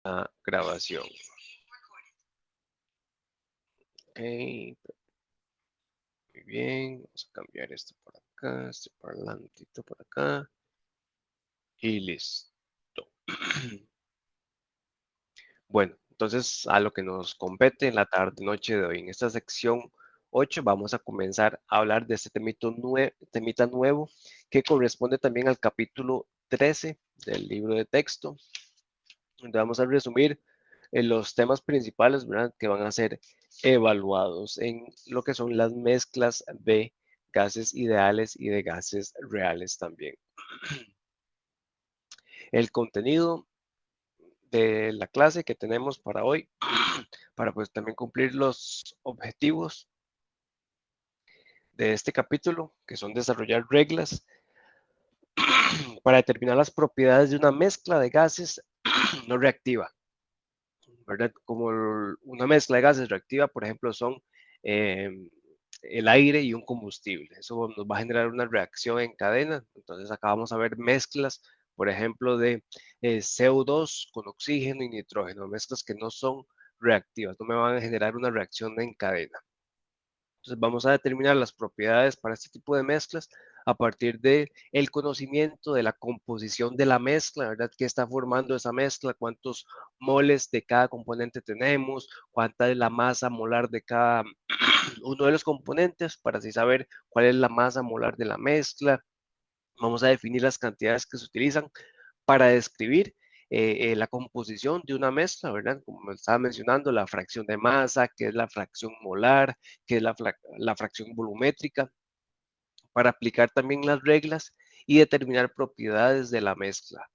la grabación. Ok, muy bien. Vamos a cambiar esto por acá, este parlantito por acá. Y listo. Bueno, entonces a lo que nos compete en la tarde-noche de hoy. En esta sección 8 vamos a comenzar a hablar de este temita nuevo que corresponde también al capítulo 13 del libro de texto, donde vamos a resumir los temas principales, ¿verdad?, que van a ser evaluados en lo que son las mezclas de gases ideales y de gases reales también. El contenido de la clase que tenemos para hoy, para pues también cumplir los objetivos de este capítulo, que son desarrollar reglas para determinar las propiedades de una mezcla de gases no reactiva, ¿verdad? Como una mezcla de gases reactiva, por ejemplo, son eh, el aire y un combustible. Eso nos va a generar una reacción en cadena. Entonces acá vamos a ver mezclas, por ejemplo, de CO2 con oxígeno y nitrógeno, mezclas que no son reactivas, no me van a generar una reacción en cadena. Entonces vamos a determinar las propiedades para este tipo de mezclas a partir de el conocimiento de la composición de la mezcla, ¿verdad? ¿Qué está formando esa mezcla? ¿Cuántos moles de cada componente tenemos? ¿Cuánta es la masa molar de cada uno de los componentes? Para así saber cuál es la masa molar de la mezcla. Vamos a definir las cantidades que se utilizan para describir la composición de una mezcla, ¿verdad? Como me estaba mencionando, la fracción de masa, que es la fracción molar, que es la fracción volumétrica, para aplicar también las reglas y determinar propiedades de la mezcla.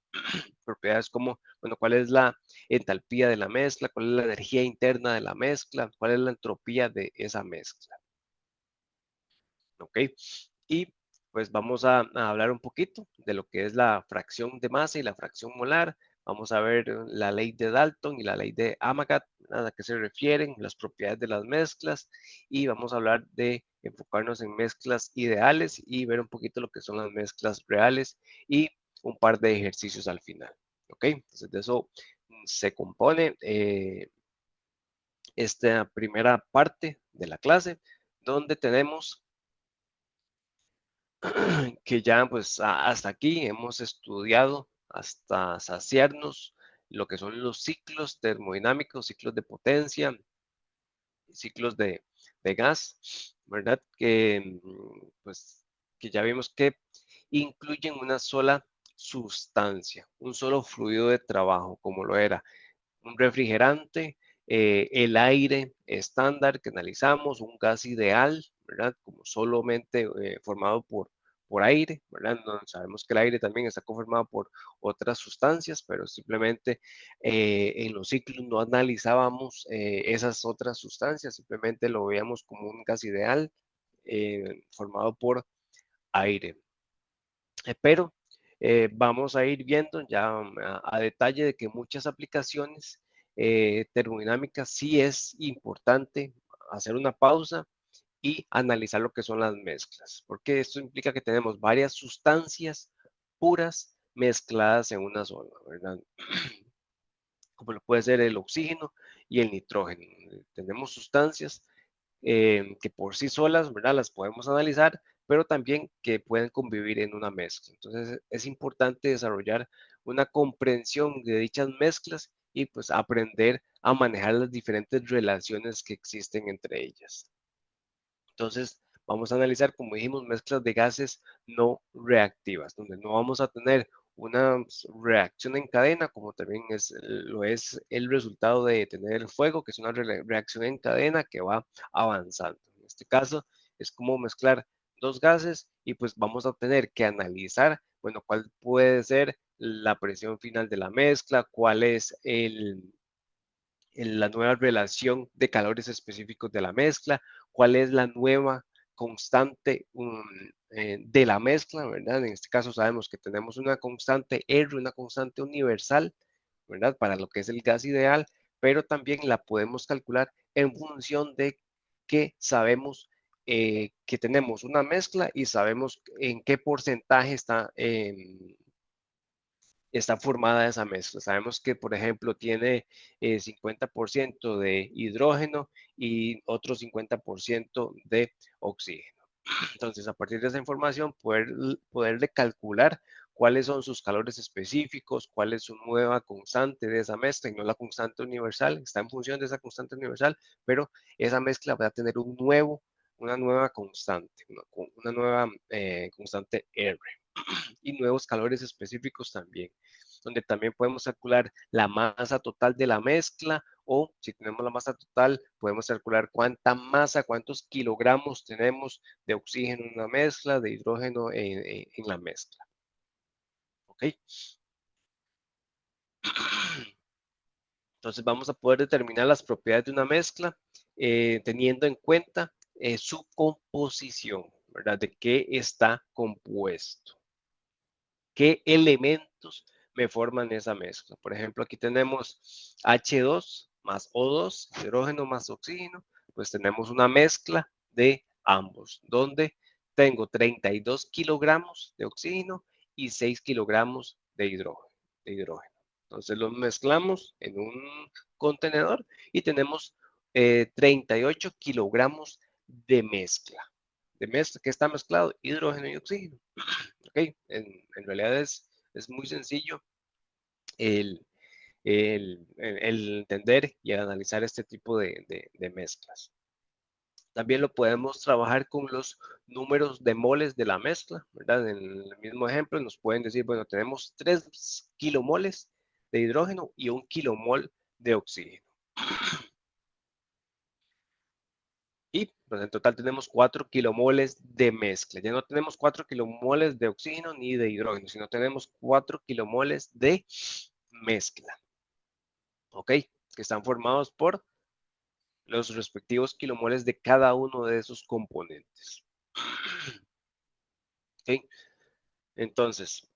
Propiedades como, bueno, cuál es la entalpía de la mezcla, cuál es la energía interna de la mezcla, cuál es la entropía de esa mezcla. ¿Ok? Y pues vamos a hablar un poquito de lo que es la fracción de masa y la fracción molar. Vamos a ver la ley de Dalton y la ley de Amagat, a qué se refieren, las propiedades de las mezclas, y vamos a hablar de enfocarnos en mezclas ideales y ver un poquito lo que son las mezclas reales y un par de ejercicios al final. ¿Ok? Entonces de eso se compone esta primera parte de la clase, donde tenemos que ya pues hasta aquí hemos estudiado hasta saciarnos lo que son los ciclos termodinámicos, ciclos de potencia, ciclos de gas, ¿verdad? Que pues que ya vimos que incluyen una sola sustancia, un solo fluido de trabajo, como lo era un refrigerante, el aire estándar que analizamos, un gas ideal, ¿verdad? Como solamente formado por aire, ¿verdad? No, sabemos que el aire también está conformado por otras sustancias, pero simplemente en los ciclos no analizábamos esas otras sustancias, simplemente lo veíamos como un gas ideal formado por aire. Pero vamos a ir viendo ya a detalle de que muchas aplicaciones termodinámicas sí es importante hacer una pausa y analizar lo que son las mezclas, porque esto implica que tenemos varias sustancias puras mezcladas en una sola, ¿verdad? Como lo puede ser el oxígeno y el nitrógeno. Tenemos sustancias que por sí solas, ¿verdad? Las podemos analizar, pero también que pueden convivir en una mezcla. Entonces es importante desarrollar una comprensión de dichas mezclas y pues aprender a manejar las diferentes relaciones que existen entre ellas. Entonces vamos a analizar, como dijimos, mezclas de gases no reactivas, donde no vamos a tener una reacción en cadena, como también lo es el resultado de tener el fuego, que es una reacción en cadena que va avanzando. En este caso, es como mezclar dos gases y pues vamos a tener que analizar, bueno, cuál puede ser la presión final de la mezcla, cuál es la nueva relación de calores específicos de la mezcla, cuál es la nueva constante de la mezcla, ¿verdad? En este caso sabemos que tenemos una constante R, una constante universal, ¿verdad? Para lo que es el gas ideal, pero también la podemos calcular en función de que sabemos que tenemos una mezcla y sabemos en qué porcentaje está formada esa mezcla. Sabemos que, por ejemplo, tiene 50% de hidrógeno y otro 50% de oxígeno. Entonces, a partir de esa información, poderle calcular cuáles son sus calores específicos, cuál es su nueva constante de esa mezcla, y no la constante universal, está en función de esa constante universal, pero esa mezcla va a tener una nueva constante, una nueva constante R y nuevos calores específicos también, donde también podemos calcular la masa total de la mezcla o si tenemos la masa total, podemos calcular cuánta masa, cuántos kilogramos tenemos de oxígeno en una mezcla, de hidrógeno en la mezcla. ¿Ok? Entonces vamos a poder determinar las propiedades de una mezcla teniendo en cuenta su composición, ¿verdad? De qué está compuesto. ¿Qué elementos me forman esa mezcla? Por ejemplo, aquí tenemos H2 más O2, hidrógeno más oxígeno, pues tenemos una mezcla de ambos, donde tengo 32 kilogramos de oxígeno y 6 kilogramos de hidrógeno. Entonces los mezclamos en un contenedor y tenemos 38 kilogramos de mezcla que está mezclado hidrógeno y oxígeno. ¿Ok? En realidad es muy sencillo el, el entender y analizar este tipo de mezclas. También lo podemos trabajar con los números de moles de la mezcla, ¿verdad? En el mismo ejemplo nos pueden decir, bueno, tenemos 3 kilomoles de hidrógeno y 1 kilomol de oxígeno. Y pues en total tenemos 4 kilomoles de mezcla. Ya no tenemos 4 kilomoles de oxígeno ni de hidrógeno, sino tenemos 4 kilomoles de mezcla. ¿Ok? Que están formados por los respectivos kilomoles de cada uno de esos componentes. ¿Ok? Entonces,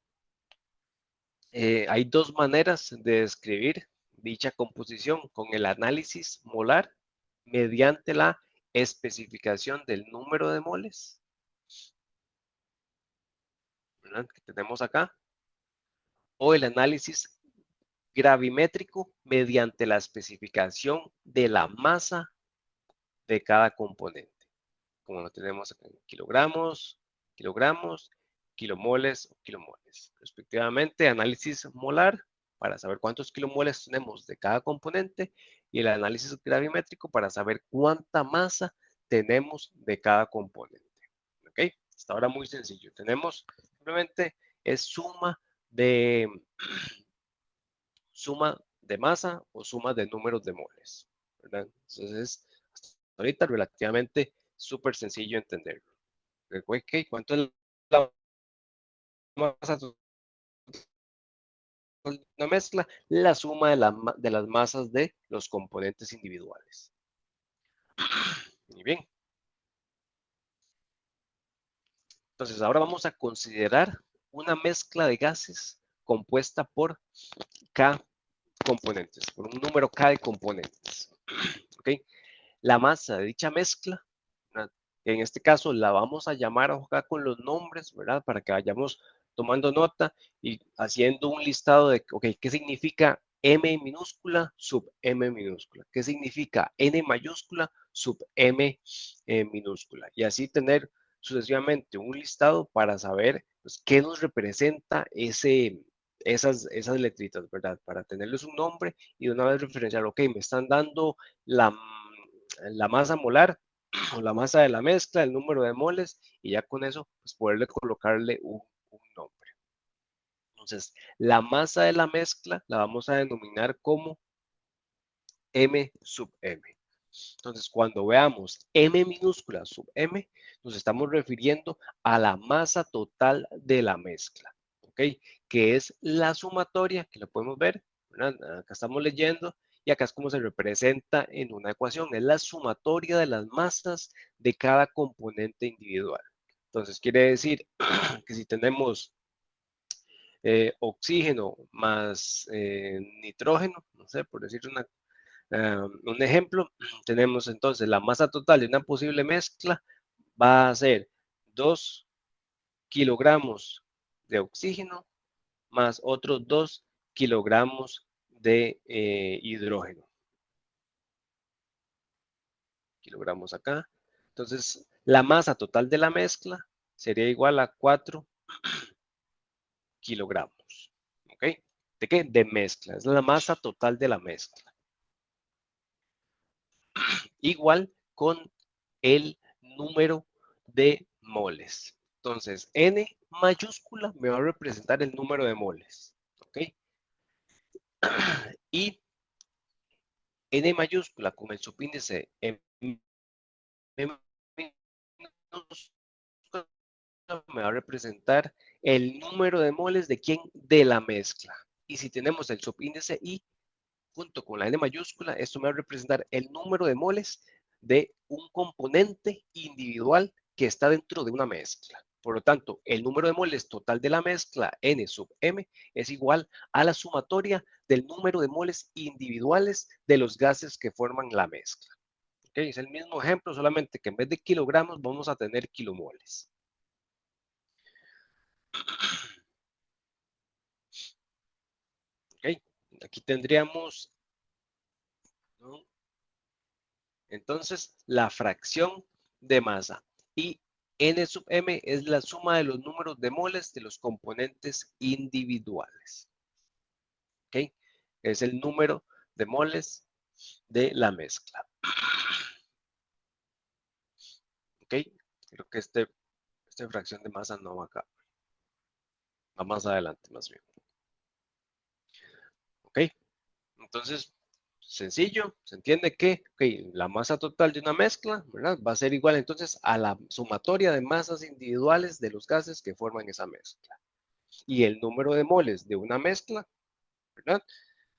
hay dos maneras de describir dicha composición con el análisis molar mediante la especificación del número de moles, ¿verdad? Que tenemos acá, o el análisis gravimétrico mediante la especificación de la masa de cada componente, como lo tenemos acá en kilogramos, kilogramos, kilomoles o kilomoles. Respectivamente, análisis molar para saber cuántos kilomoles tenemos de cada componente y el análisis gravimétrico para saber cuánta masa tenemos de cada componente. ¿Ok? Hasta ahora muy sencillo. Tenemos simplemente es suma de masa o suma de números de moles, ¿verdad? Entonces, hasta ahorita relativamente súper sencillo entenderlo. Ok, ¿cuánto es la masa total de una mezcla? La suma de las masas de los componentes individuales. Muy bien. Entonces, ahora vamos a considerar una mezcla de gases compuesta por K componentes, por un número K de componentes. ¿Ok? La masa de dicha mezcla, ¿verdad? En este caso la vamos a llamar acá con los nombres, ¿verdad? Para que vayamos tomando nota y haciendo un listado de, ok, ¿qué significa M minúscula sub M minúscula? ¿Qué significa N mayúscula sub M minúscula? Y así tener sucesivamente un listado para saber pues, qué nos representa esas letritas, ¿verdad? Para tenerles un nombre y de una vez referenciar, ok, me están dando la masa molar o la masa de la mezcla, el número de moles, y ya con eso, pues poderle colocarle un nombre. Entonces, la masa de la mezcla la vamos a denominar como M sub M. Entonces, cuando veamos M minúscula sub M, nos estamos refiriendo a la masa total de la mezcla, ¿ok? Que es la sumatoria, que lo podemos ver, ¿verdad? Acá estamos leyendo, y acá es como se representa en una ecuación, es la sumatoria de las masas de cada componente individual. Entonces, quiere decir que si tenemos oxígeno más nitrógeno, no sé, por decir un ejemplo, tenemos entonces la masa total de una posible mezcla va a ser 2 kilogramos de oxígeno más otros 2 kilogramos de hidrógeno. Kilogramos acá. Entonces, la masa total de la mezcla sería igual a 4 kilogramos. ¿Ok? ¿De qué? De mezcla. Es la masa total de la mezcla. Igual con el número de moles. Entonces, N mayúscula me va a representar el número de moles. ¿Ok? Y N mayúscula con el subíndice M me va a representar el número de moles de quién, de la mezcla. Y si tenemos el subíndice I junto con la N mayúscula, esto me va a representar el número de moles de un componente individual que está dentro de una mezcla. Por lo tanto, el número de moles total de la mezcla N sub M es igual a la sumatoria del número de moles individuales de los gases que forman la mezcla. ¿Okay? Es el mismo ejemplo, solamente que en vez de kilogramos vamos a tener kilomoles. ¿Okay? Aquí tendríamos, ¿no? Entonces, la fracción de masa. Y N sub M es la suma de los números de moles de los componentes individuales. ¿Ok? Es el número de moles de la mezcla. ¿Ok? Creo que esta fracción de masa no va acá. Va más adelante, más bien. ¿Ok? Entonces, sencillo, se entiende que la masa total de una mezcla, ¿verdad? Va a ser igual entonces a la sumatoria de masas individuales de los gases que forman esa mezcla. Y el número de moles de una mezcla, ¿verdad?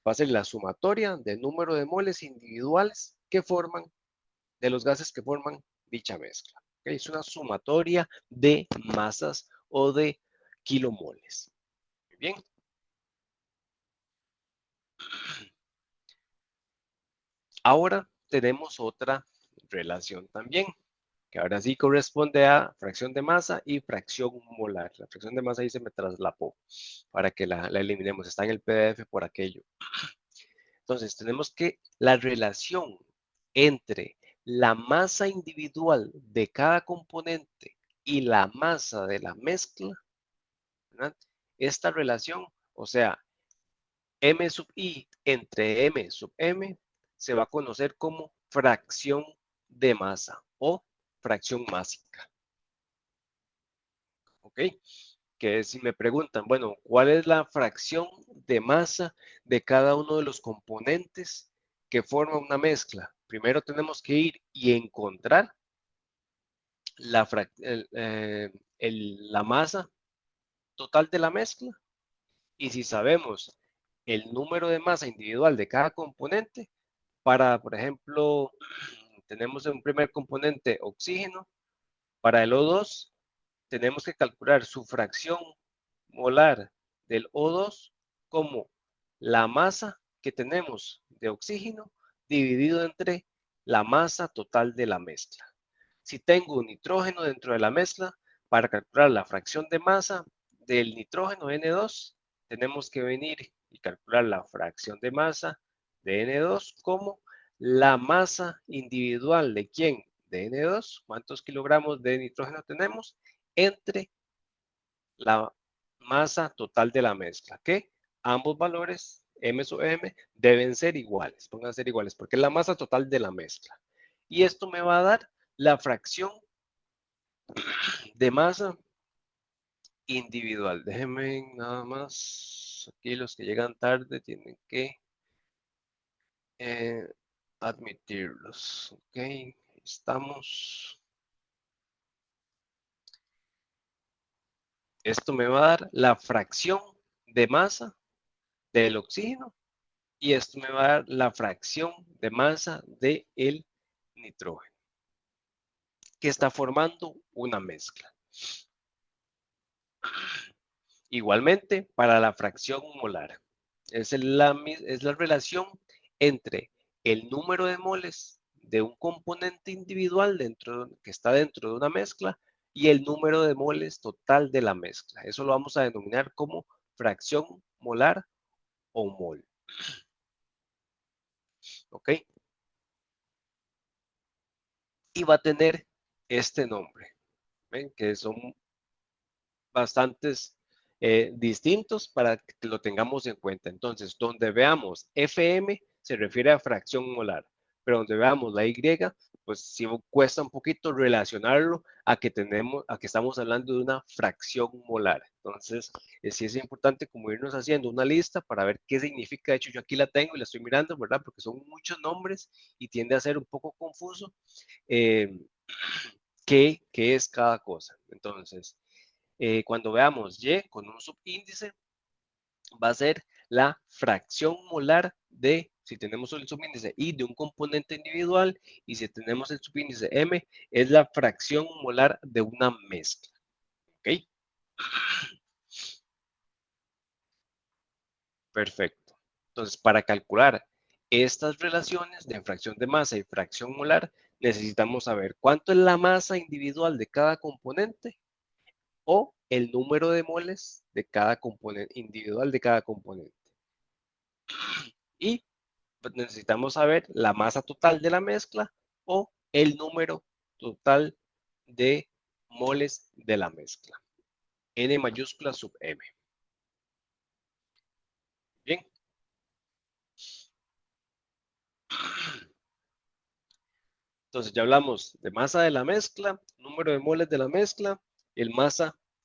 Va a ser la sumatoria del número de moles individuales que forman, de los gases que forman dicha mezcla. ¿Okay? Es una sumatoria de masas o de kilomoles. Muy bien. Ahora tenemos otra relación también, que ahora sí corresponde a fracción de masa y fracción molar. La fracción de masa ahí se me traslapó para que la eliminemos. Está en el PDF por aquello. Entonces, tenemos que la relación entre la masa individual de cada componente y la masa de la mezcla, ¿verdad? Esta relación, o sea, M sub I entre M sub M, se va a conocer como fracción de masa o fracción másica. ¿Ok? Que si me preguntan, bueno, ¿cuál es la fracción de masa de cada uno de los componentes que forman una mezcla? Primero tenemos que ir y encontrar la masa total de la mezcla. Y si sabemos el número de masa individual de cada componente, para, por ejemplo, tenemos un primer componente oxígeno, para el O2 tenemos que calcular su fracción molar del O2 como la masa que tenemos de oxígeno dividido entre la masa total de la mezcla. Si tengo un nitrógeno dentro de la mezcla, para calcular la fracción de masa del nitrógeno N2, tenemos que venir y calcular la fracción de masa de N2 como la masa individual de quién, de N2, cuántos kilogramos de nitrógeno tenemos, entre la masa total de la mezcla, que ambos valores, M sub M, deben ser iguales, pongan ser iguales, porque es la masa total de la mezcla. Y esto me va a dar la fracción de masa individual. Déjenme nada más, aquí los que llegan tarde tienen que admitirlos. Ok, estamos. Esto me va a dar la fracción de masa del oxígeno y esto me va a dar la fracción de masa del nitrógeno, que está formando una mezcla. Igualmente, para la fracción molar, es la relación entre el número de moles de un componente individual que está dentro de una mezcla y el número de moles total de la mezcla. Eso lo vamos a denominar como fracción molar o mol. ¿Ok? Y va a tener este nombre, ¿ven? Que son bastantes distintos para que lo tengamos en cuenta. Entonces, donde veamos FM se refiere a fracción molar, pero donde veamos la Y, pues sí cuesta un poquito relacionarlo a que estamos hablando de una fracción molar. Entonces, sí es importante como irnos haciendo una lista para ver qué significa. De hecho, yo aquí la tengo y la estoy mirando, ¿verdad? Porque son muchos nombres y tiende a ser un poco confuso qué es cada cosa. Entonces, cuando veamos Y con un subíndice, va a ser la fracción molar de, si tenemos el subíndice I de un componente individual, y si tenemos el subíndice M, es la fracción molar de una mezcla. ¿Ok? Perfecto. Entonces, para calcular estas relaciones de fracción de masa y fracción molar, necesitamos saber cuánto es la masa individual de cada componente o el número de moles de cada componente individual de cada componente. Y pues, necesitamos saber la masa total de la mezcla o el número total de moles de la mezcla. N mayúscula sub M. Bien. Entonces ya hablamos de masa de la mezcla, número de moles de la mezcla,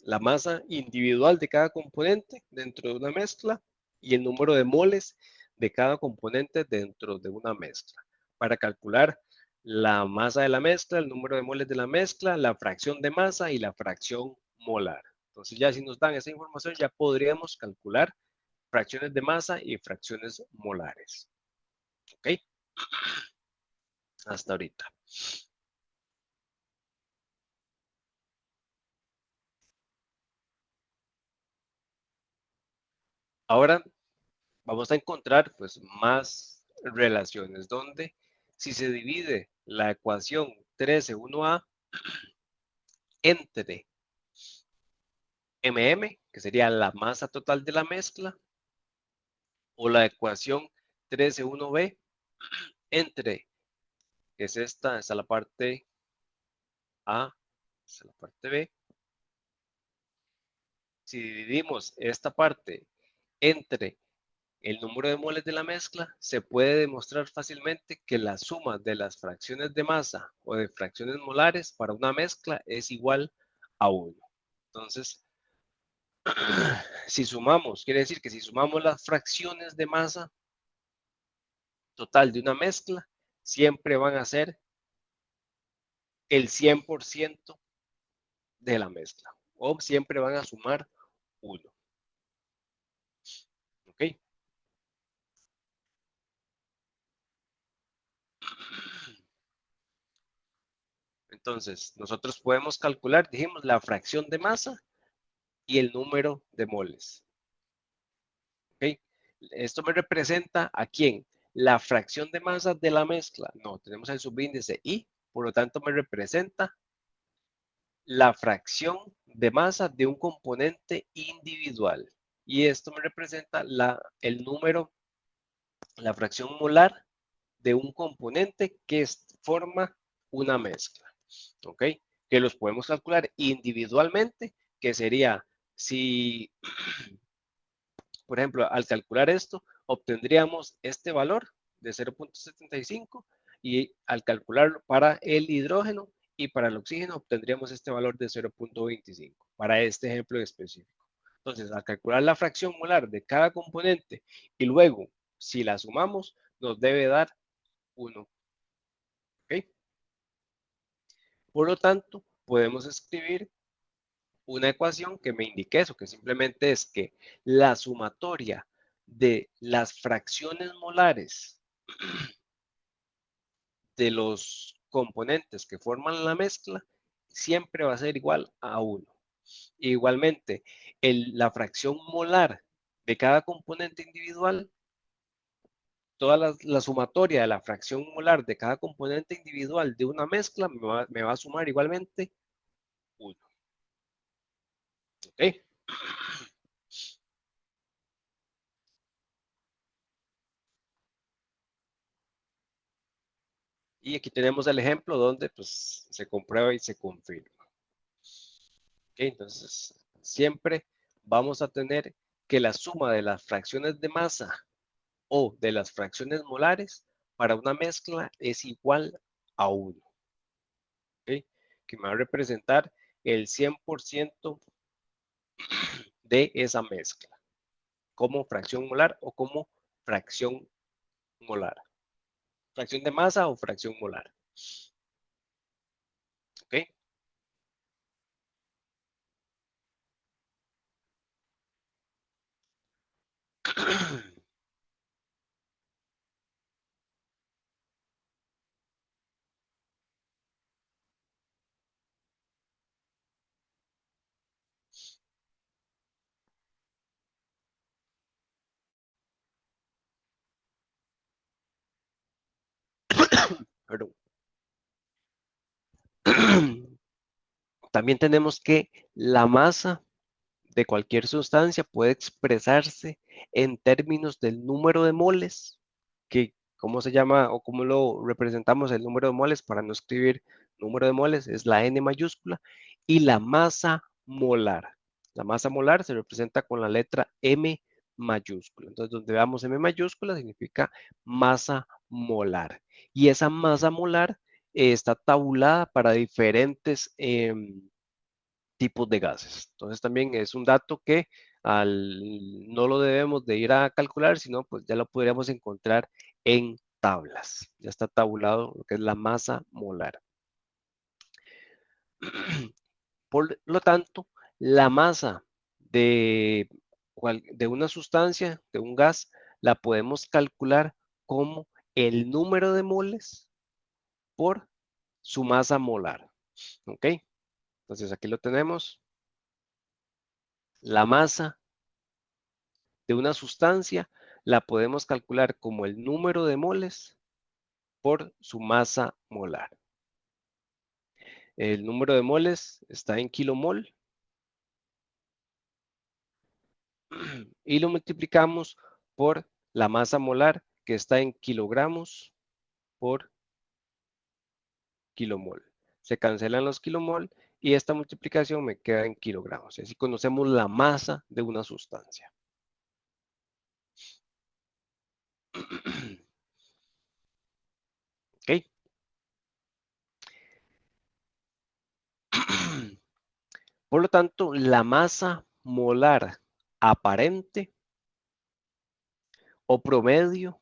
la masa individual de cada componente dentro de una mezcla y el número de moles de cada componente dentro de una mezcla. Para calcular la masa de la mezcla, el número de moles de la mezcla, la fracción de masa y la fracción molar. Entonces ya si nos dan esa información ya podríamos calcular fracciones de masa y fracciones molares. ¿Ok? Hasta ahorita. Ahora vamos a encontrar pues más relaciones donde si se divide la ecuación 13(1)A entre MM, que sería la masa total de la mezcla, o la ecuación 13(1)B entre, que es esta la parte A, esta es la parte B. Si dividimos esta parte entre el número de moles de la mezcla, se puede demostrar fácilmente que la suma de las fracciones de masa o de fracciones molares para una mezcla es igual a 1. Entonces, si sumamos, quiere decir que si sumamos las fracciones de masa total de una mezcla, siempre van a ser el 100% de la mezcla, o siempre van a sumar 1. ¿Ok? Entonces, nosotros podemos calcular, dijimos, la fracción de masa y el número de moles. ¿Ok? Esto me representa a quién? La fracción de masa de la mezcla. No, tenemos el subíndice I, por lo tanto me representa la fracción de masa de un componente individual. Y esto me representa el número, la fracción molar de un componente que forma una mezcla. ¿Ok? Que los podemos calcular individualmente, que sería si por ejemplo, al calcular esto, obtendríamos este valor de 0.75 y al calcularlo para el hidrógeno y para el oxígeno obtendríamos este valor de 0.25 para este ejemplo específico. Entonces, al calcular la fracción molar de cada componente y luego, si la sumamos, nos debe dar 1. ¿Okay? Por lo tanto, podemos escribir una ecuación que me indique eso, que simplemente es que la sumatoria de las fracciones molares de los componentes que forman la mezcla siempre va a ser igual a 1. Igualmente, la fracción molar de cada componente individual, toda la sumatoria de la fracción molar de cada componente individual de una mezcla me va a sumar igualmente 1. ¿Ok? Y aquí tenemos el ejemplo donde pues se comprueba y se confirma. ¿Okay? Entonces, siempre vamos a tener que la suma de las fracciones de masa o de las fracciones molares para una mezcla es igual a 1. ¿Okay? Que me va a representar el 100% de esa mezcla como fracción molar o como fracción molar. Fracción de masa o fracción molar. ¿Ok? Perdón. También tenemos que la masa de cualquier sustancia puede expresarse en términos del número de moles, que cómo se llama o cómo lo representamos el número de moles para no escribir número de moles, es la N mayúscula, y la masa molar. La masa molar se representa con la letra M mayúscula. Entonces, donde veamos M mayúscula significa masa molar. Y esa masa molar está tabulada para diferentes tipos de gases. Entonces también es un dato que no lo debemos de ir a calcular, sino pues ya lo podríamos encontrar en tablas. Ya está tabulado lo que es la masa molar. Por lo tanto, la masa de, de una sustancia, de un gas, la podemos calcular como el número de moles por su masa molar. ¿Ok? Entonces aquí lo tenemos. La masa de una sustancia la podemos calcular como el número de moles por su masa molar. El número de moles está en kilomol y lo multiplicamos por la masa molar que está en kilogramos por kilomol. Se cancelan los kilomol y esta multiplicación me queda en kilogramos. Así conocemos la masa de una sustancia. ¿Ok? Por lo tanto, la masa molar aparente o promedio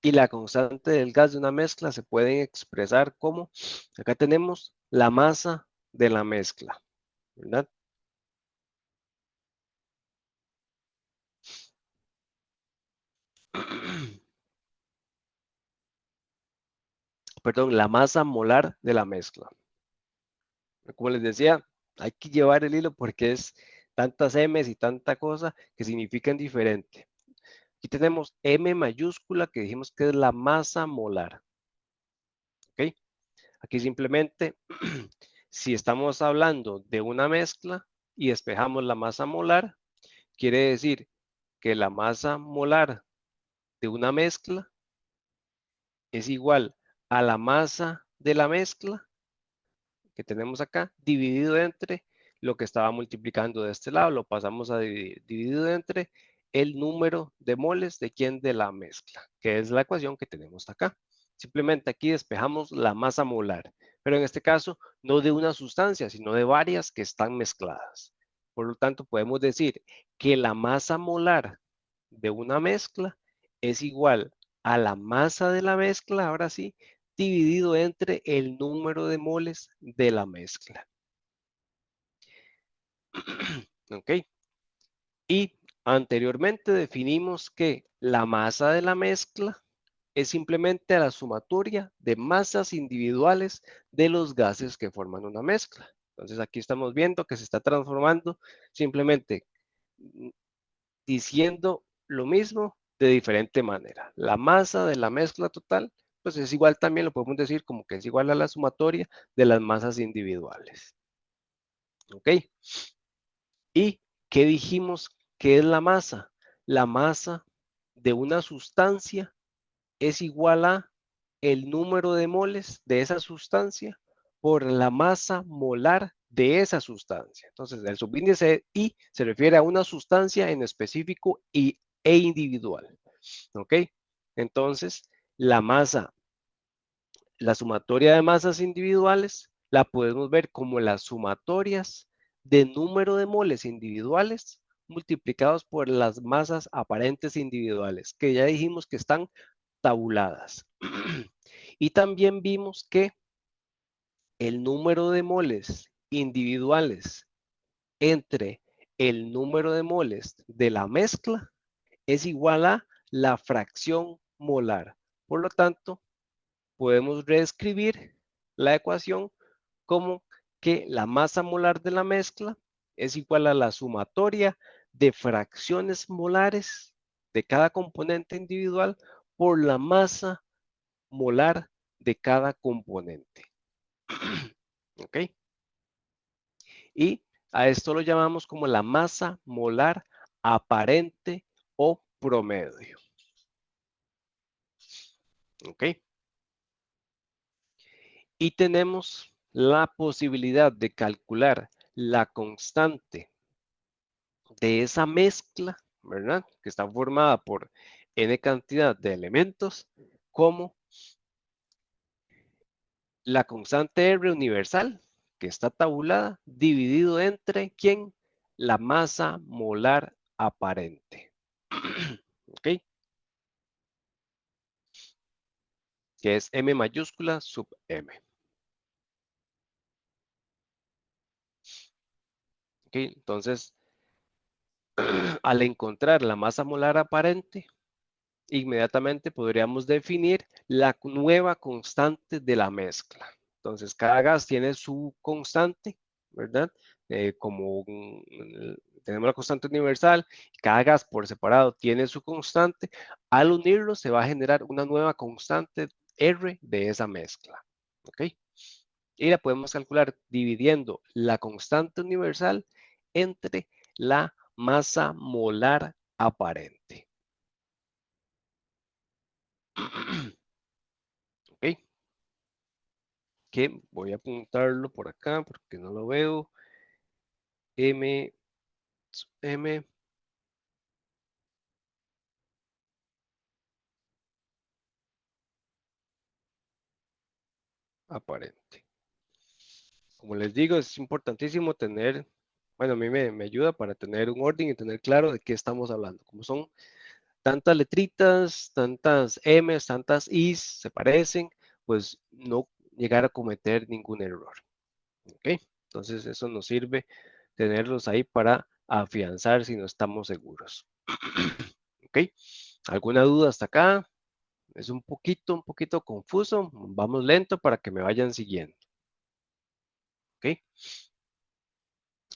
y la constante del gas de una mezcla se pueden expresar como, acá tenemos la masa de la mezcla, ¿verdad? Perdón, la masa molar de la mezcla. Como les decía, hay que llevar el hilo porque es tantas M's y tanta cosa que significan diferente. Aquí tenemos M mayúscula que dijimos que es la masa molar. ¿Ok? Aquí simplemente, si estamos hablando de una mezcla y despejamos la masa molar, quiere decir que la masa molar de una mezcla es igual a la masa de la mezcla que tenemos acá, dividido entre lo que estaba multiplicando de este lado, lo pasamos a dividir, dividido entre el número de moles de quién de la mezcla, que es la ecuación que tenemos acá. Simplemente aquí despejamos la masa molar, pero en este caso no de una sustancia, sino de varias que están mezcladas. Por lo tanto, podemos decir que la masa molar de una mezcla es igual a la masa de la mezcla, ahora sí, dividido entre el número de moles de la mezcla. ¿Ok? Y anteriormente definimos que la masa de la mezcla es simplemente la sumatoria de masas individuales de los gases que forman una mezcla. Entonces aquí estamos viendo que se está transformando simplemente diciendo lo mismo de diferente manera. La masa de la mezcla total, pues es igual también, lo podemos decir como que es igual a la sumatoria de las masas individuales. ¿Ok? ¿Y qué dijimos que es la masa? La masa de una sustancia es igual a el número de moles de esa sustancia por la masa molar de esa sustancia. Entonces, el subíndice I se refiere a una sustancia en específico e individual. ¿Ok? Entonces, la masa, la sumatoria de masas individuales, la podemos ver como las sumatorias de número de moles individuales multiplicados por las masas aparentes individuales, que ya dijimos que están tabuladas. Y también vimos que el número de moles individuales entre el número de moles de la mezcla es igual a la fracción molar. Por lo tanto, podemos reescribir la ecuación como que la masa molar de la mezcla es igual a la sumatoria de fracciones molares de cada componente individual por la masa molar de cada componente. ¿Ok? Y a esto lo llamamos como la masa molar aparente o promedio. ¿Ok? Y tenemos la posibilidad de calcular la constante de esa mezcla, ¿verdad? Que está formada por n cantidad de elementos, como la constante R universal, que está tabulada, dividido entre, ¿quién? La masa molar aparente. ¿Ok? Que es M mayúscula sub M. ¿Ok? Entonces, al encontrar la masa molar aparente, inmediatamente podríamos definir la nueva constante de la mezcla. Entonces, cada gas tiene su constante, ¿verdad? Tenemos la constante universal, cada gas por separado tiene su constante. Al unirlo se va a generar una nueva constante R de esa mezcla. ¿Ok? Y la podemos calcular dividiendo la constante universal entre la masa molar aparente. ¿Ok? Que voy a apuntarlo por acá porque no lo veo. M, M aparente. Como les digo, es importantísimo tener, bueno, a mí me ayuda para tener un orden y tener claro de qué estamos hablando. Como son tantas letritas, tantas M's, tantas I's, se parecen, pues no llegar a cometer ningún error. ¿Ok? Entonces eso nos sirve tenerlos ahí para afianzar si no estamos seguros. ¿Ok? ¿Alguna duda hasta acá? Es un poquito confuso. Vamos lento para que me vayan siguiendo. ¿Ok?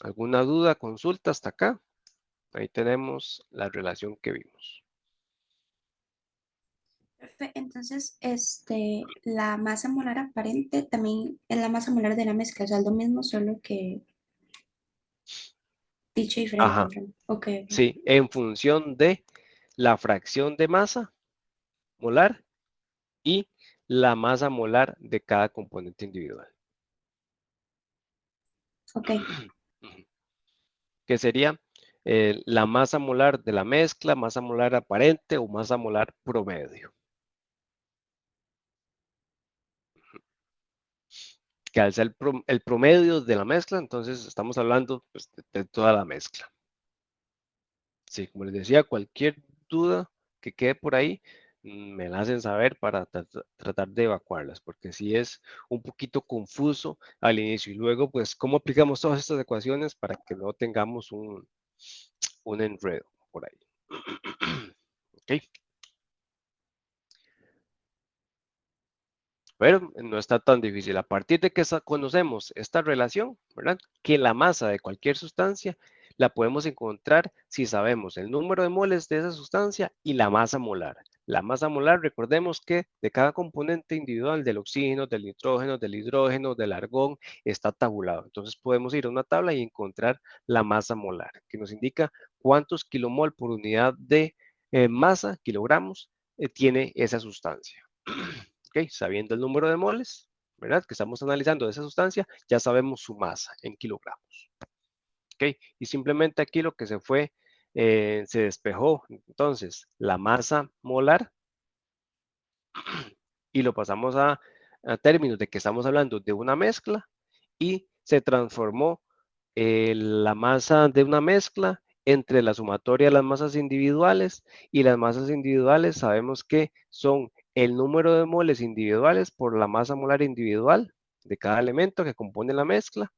¿Alguna duda, consulta hasta acá? Ahí tenemos la relación que vimos. Entonces, la masa molar aparente también es la masa molar de la mezcla, o sea, es lo mismo, solo que dicho diferente. Ajá, ¿Verdad? Ok, ok. sí, en función de la fracción de masa molar y la masa molar de cada componente individual. Ok, Que sería la masa molar de la mezcla, masa molar aparente o masa molar promedio. Que al ser el promedio de la mezcla, entonces estamos hablando pues, de toda la mezcla. Sí, como les decía, cualquier duda que quede por ahí, me la hacen saber para tratar de evacuarlas, porque sí es un poquito confuso al inicio. Y luego, pues, ¿cómo aplicamos todas estas ecuaciones para que no tengamos un enredo por ahí? ¿Ok? Pero no está tan difícil. A partir de que conocemos esta relación, ¿verdad? Que la masa de cualquier sustancia la podemos encontrar si sabemos el número de moles de esa sustancia y la masa molar. La masa molar, recordemos que de cada componente individual del oxígeno, del nitrógeno, del hidrógeno, del argón, está tabulado. Entonces podemos ir a una tabla y encontrar la masa molar, que nos indica cuántos kilomol por unidad de masa, kilogramos, tiene esa sustancia. ¿ok? Sabiendo el número de moles, ¿verdad? Que estamos analizando de esa sustancia, ya sabemos su masa en kilogramos, ¿ok? Y simplemente aquí lo que se fue, se despejó, entonces, la masa molar y lo pasamos a términos de que estamos hablando de una mezcla y se transformó la masa de una mezcla entre la sumatoria de las masas individuales, y las masas individuales sabemos que son el número de moles individuales por la masa molar individual de cada elemento que compone la mezcla,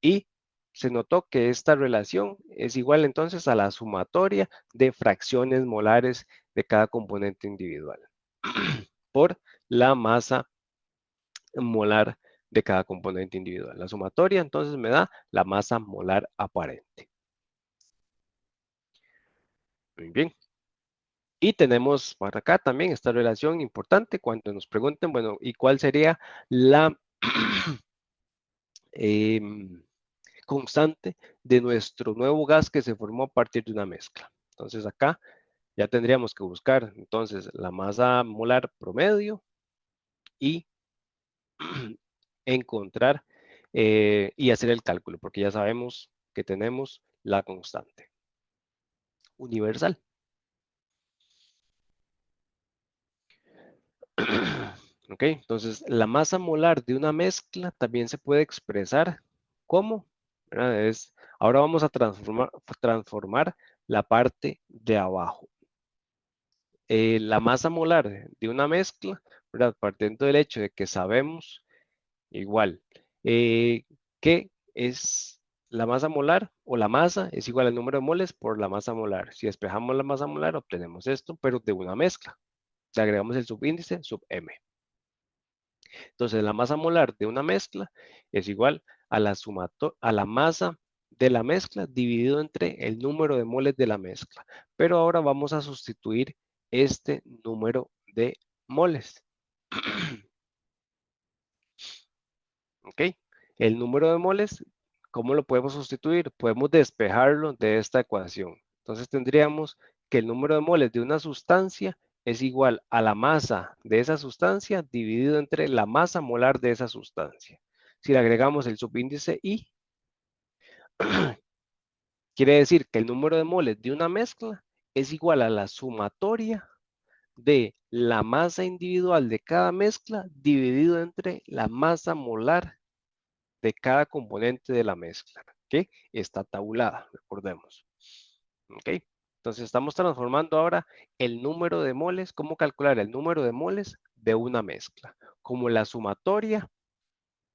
y se notó que esta relación es igual entonces a la sumatoria de fracciones molares de cada componente individual por la masa molar de cada componente individual. La sumatoria entonces me da la masa molar aparente. Muy bien. Y tenemos para acá también esta relación importante cuando nos pregunten, bueno, ¿y cuál sería la constante de nuestro nuevo gas que se formó a partir de una mezcla? Entonces acá ya tendríamos que buscar entonces la masa molar promedio y encontrar y hacer el cálculo, porque ya sabemos que tenemos la constante universal. Ok, entonces la masa molar de una mezcla también se puede expresar como, ¿verdad? Ahora vamos a transformar la parte de abajo. La masa molar de una mezcla, ¿verdad? Partiendo del hecho de que sabemos igual que es la masa molar, o la masa es igual al número de moles por la masa molar. Si despejamos la masa molar obtenemos esto, pero de una mezcla. Le agregamos el subíndice sub m. Entonces, la masa molar de una mezcla es igual a la masa de la mezcla dividido entre el número de moles de la mezcla. Pero ahora vamos a sustituir este número de moles. ¿Ok? El número de moles, ¿cómo lo podemos sustituir? Podemos despejarlo de esta ecuación. Entonces tendríamos que el número de moles de una sustancia es igual a la masa de esa sustancia dividido entre la masa molar de esa sustancia. Si le agregamos el subíndice I, quiere decir que el número de moles de una mezcla es igual a la sumatoria de la masa individual de cada mezcla dividido entre la masa molar de cada componente de la mezcla, que está tabulada, recordemos. ¿Ok? Entonces estamos transformando ahora el número de moles, cómo calcular el número de moles de una mezcla, como la sumatoria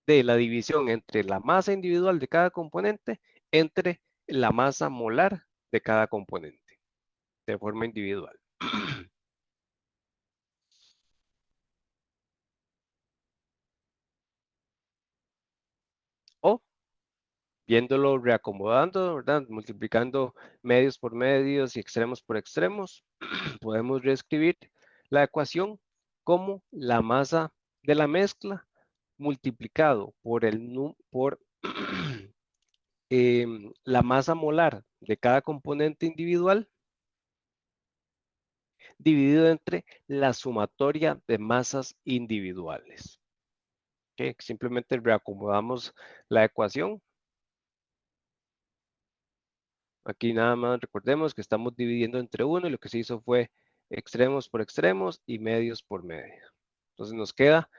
de la división entre la masa individual de cada componente entre la masa molar de cada componente, de forma individual. O viéndolo reacomodando, ¿verdad? Multiplicando medios por medios y extremos por extremos, podemos reescribir la ecuación como la masa de la mezcla multiplicado por la masa molar de cada componente individual dividido entre la sumatoria de masas individuales. ¿Okay? Simplemente reacomodamos la ecuación. Aquí nada más recordemos que estamos dividiendo entre 1 y lo que se hizo fue extremos por extremos y medios por medio. Entonces nos queda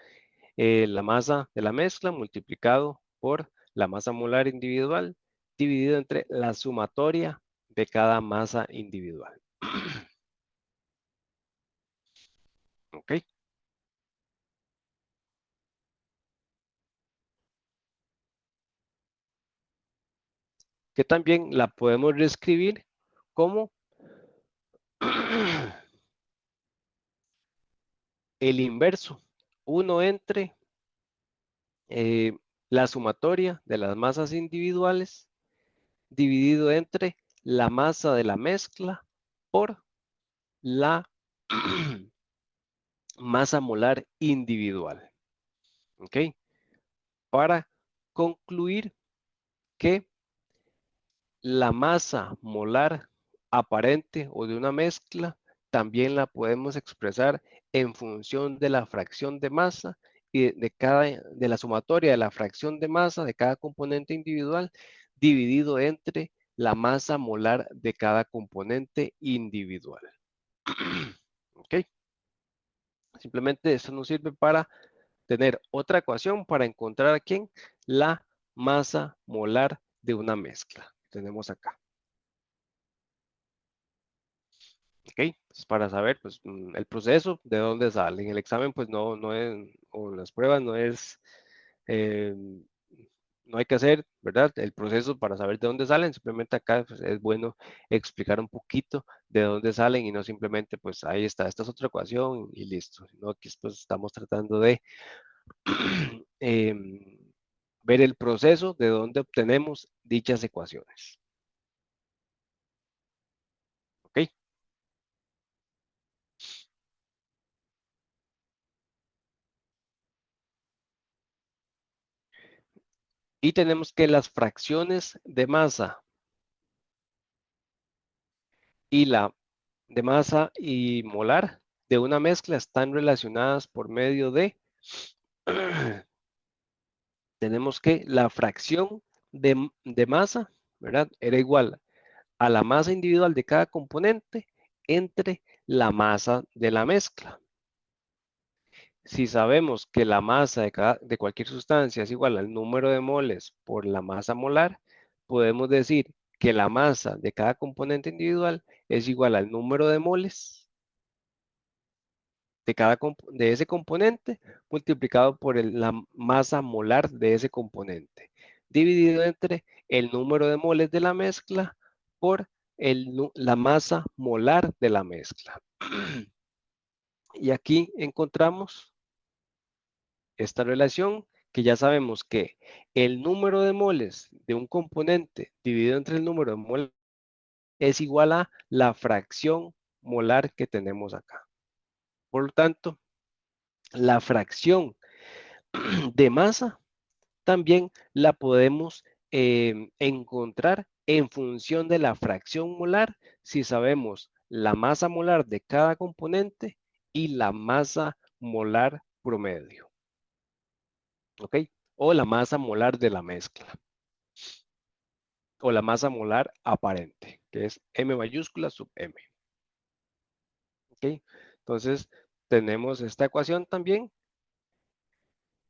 la masa de la mezcla multiplicado por la masa molar individual dividido entre la sumatoria de cada masa individual. ¿Ok? Que también la podemos reescribir como el inverso, 1 entre la sumatoria de las masas individuales dividido entre la masa de la mezcla por la masa molar individual. ¿Ok? Para concluir que la masa molar aparente o de una mezcla también la podemos expresar en función de la fracción de masa y de la sumatoria de la fracción de masa de cada componente individual dividido entre la masa molar de cada componente individual. ¿Ok? Simplemente esto nos sirve para tener otra ecuación para encontrar aquí la masa molar de una mezcla. Tenemos acá. ¿Ok? Entonces, para saber pues, el proceso, de dónde sale. En el examen, pues no es, o en las pruebas eh, no hay que hacer, ¿verdad? El proceso para saber de dónde salen, simplemente acá pues, es bueno explicar un poquito de dónde salen y no simplemente, pues ahí está, esta es otra ecuación y listo. No, aquí pues, estamos tratando de ver el proceso de dónde obtenemos dichas ecuaciones. ¿Ok? Y tenemos que las fracciones de masa y la de masa y molar de una mezcla están relacionadas por medio de, tenemos que la fracción de masa, ¿verdad? Era igual a la masa individual de cada componente entre la masa de la mezcla. Si sabemos que la masa de cualquier sustancia es igual al número de moles por la masa molar, podemos decir que la masa de cada componente individual es igual al número de moles de ese componente multiplicado por la masa molar de ese componente, dividido entre el número de moles de la mezcla por la masa molar de la mezcla. Y aquí encontramos esta relación que ya sabemos que el número de moles de un componente dividido entre el número de moles es igual a la fracción molar que tenemos acá. Por lo tanto, la fracción de masa también la podemos encontrar en función de la fracción molar si sabemos la masa molar de cada componente y la masa molar promedio. ¿Ok? O la masa molar de la mezcla. O la masa molar aparente, que es M mayúscula sub M. ¿Ok? Entonces, tenemos esta ecuación también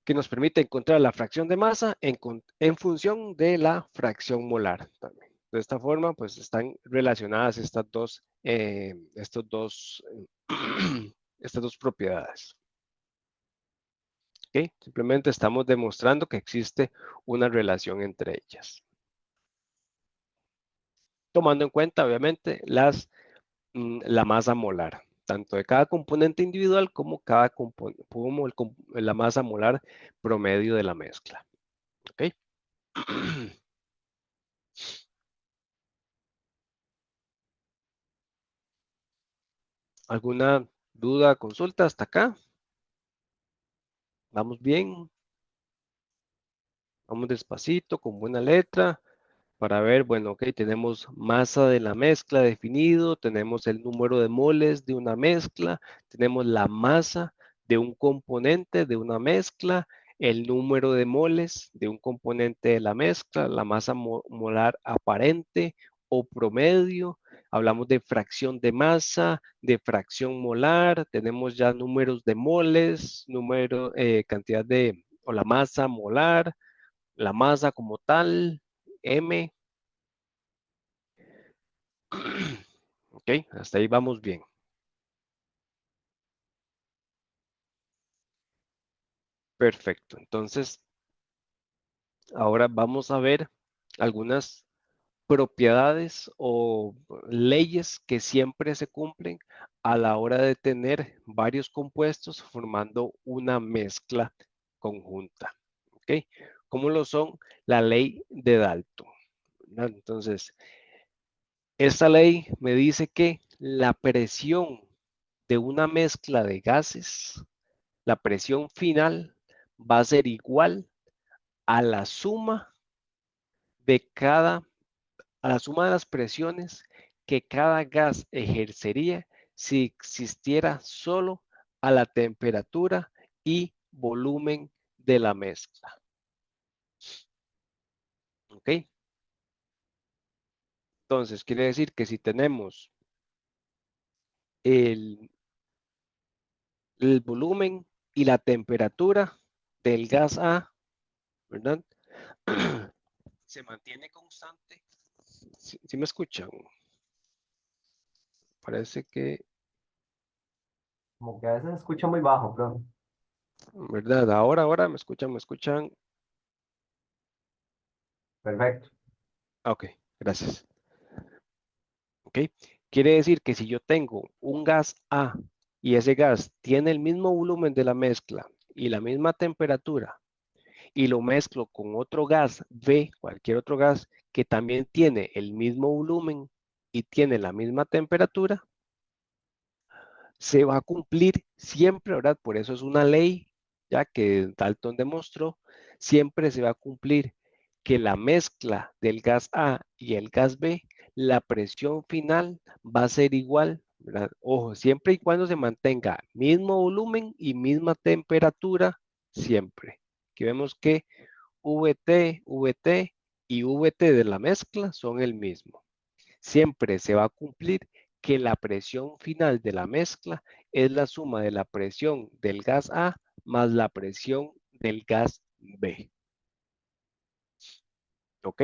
que nos permite encontrar la fracción de masa en función de la fracción molar también. De esta forma, pues están relacionadas estas dos propiedades. ¿Ok? Simplemente estamos demostrando que existe una relación entre ellas. Tomando en cuenta, obviamente, la masa molar, tanto de cada componente individual como la masa molar promedio de la mezcla. ¿Ok? ¿Alguna duda, consulta hasta acá? ¿Vamos bien? Vamos despacito, con buena letra, para ver, bueno, ok, tenemos masa de la mezcla definido, tenemos el número de moles de una mezcla, tenemos la masa de un componente de una mezcla, el número de moles de un componente de la mezcla, la masa molar aparente o promedio, hablamos de fracción de masa, de fracción molar, tenemos ya números de moles, cantidad o la masa molar, la masa como tal, M. Ok, hasta ahí vamos bien. Perfecto. Entonces, ahora vamos a ver algunas propiedades o leyes que siempre se cumplen a la hora de tener varios compuestos formando una mezcla conjunta. ¿Ok? ¿Cómo lo son? La ley de Dalton. ¿Verdad? Entonces, esta ley me dice que la presión de una mezcla de gases, la presión final va a ser igual a la suma de a la suma de las presiones que cada gas ejercería si existiera solo a la temperatura y volumen de la mezcla. ¿Ok? Entonces, quiere decir que si tenemos el, el volumen y la temperatura del gas A, ¿verdad? Se mantiene constante. Si me escuchan, parece que, Como que a veces se escucha muy bajo, pero ¿verdad? Ahora me escuchan. perfecto. Ok, gracias. Ok, quiere decir que si yo tengo un gas A y ese gas tiene el mismo volumen de la mezcla y la misma temperatura y lo mezclo con otro gas B, cualquier otro gas que también tiene el mismo volumen y tiene la misma temperatura, se va a cumplir siempre, ¿verdad? Por eso es una ley, ya que Dalton demostró, siempre se va a cumplir que la mezcla del gas A y el gas B, la presión final va a ser igual, ¿verdad? Ojo, siempre y cuando se mantenga mismo volumen y misma temperatura, siempre. Aquí vemos que VT, VT y VT de la mezcla son el mismo. Siempre se va a cumplir que la presión final de la mezcla es la suma de la presión del gas A más la presión del gas B. ¿Ok?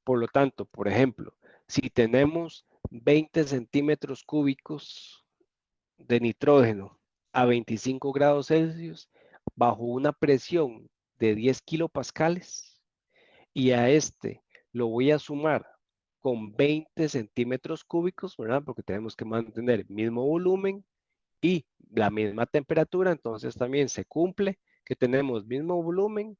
Por lo tanto, por ejemplo, si tenemos 20 centímetros cúbicos de nitrógeno a 25 grados Celsius bajo una presión de 10 kilopascales, y a este lo voy a sumar con 20 centímetros cúbicos, ¿verdad? Porque tenemos que mantener el mismo volumen y la misma temperatura, entonces también se cumple que tenemos mismo volumen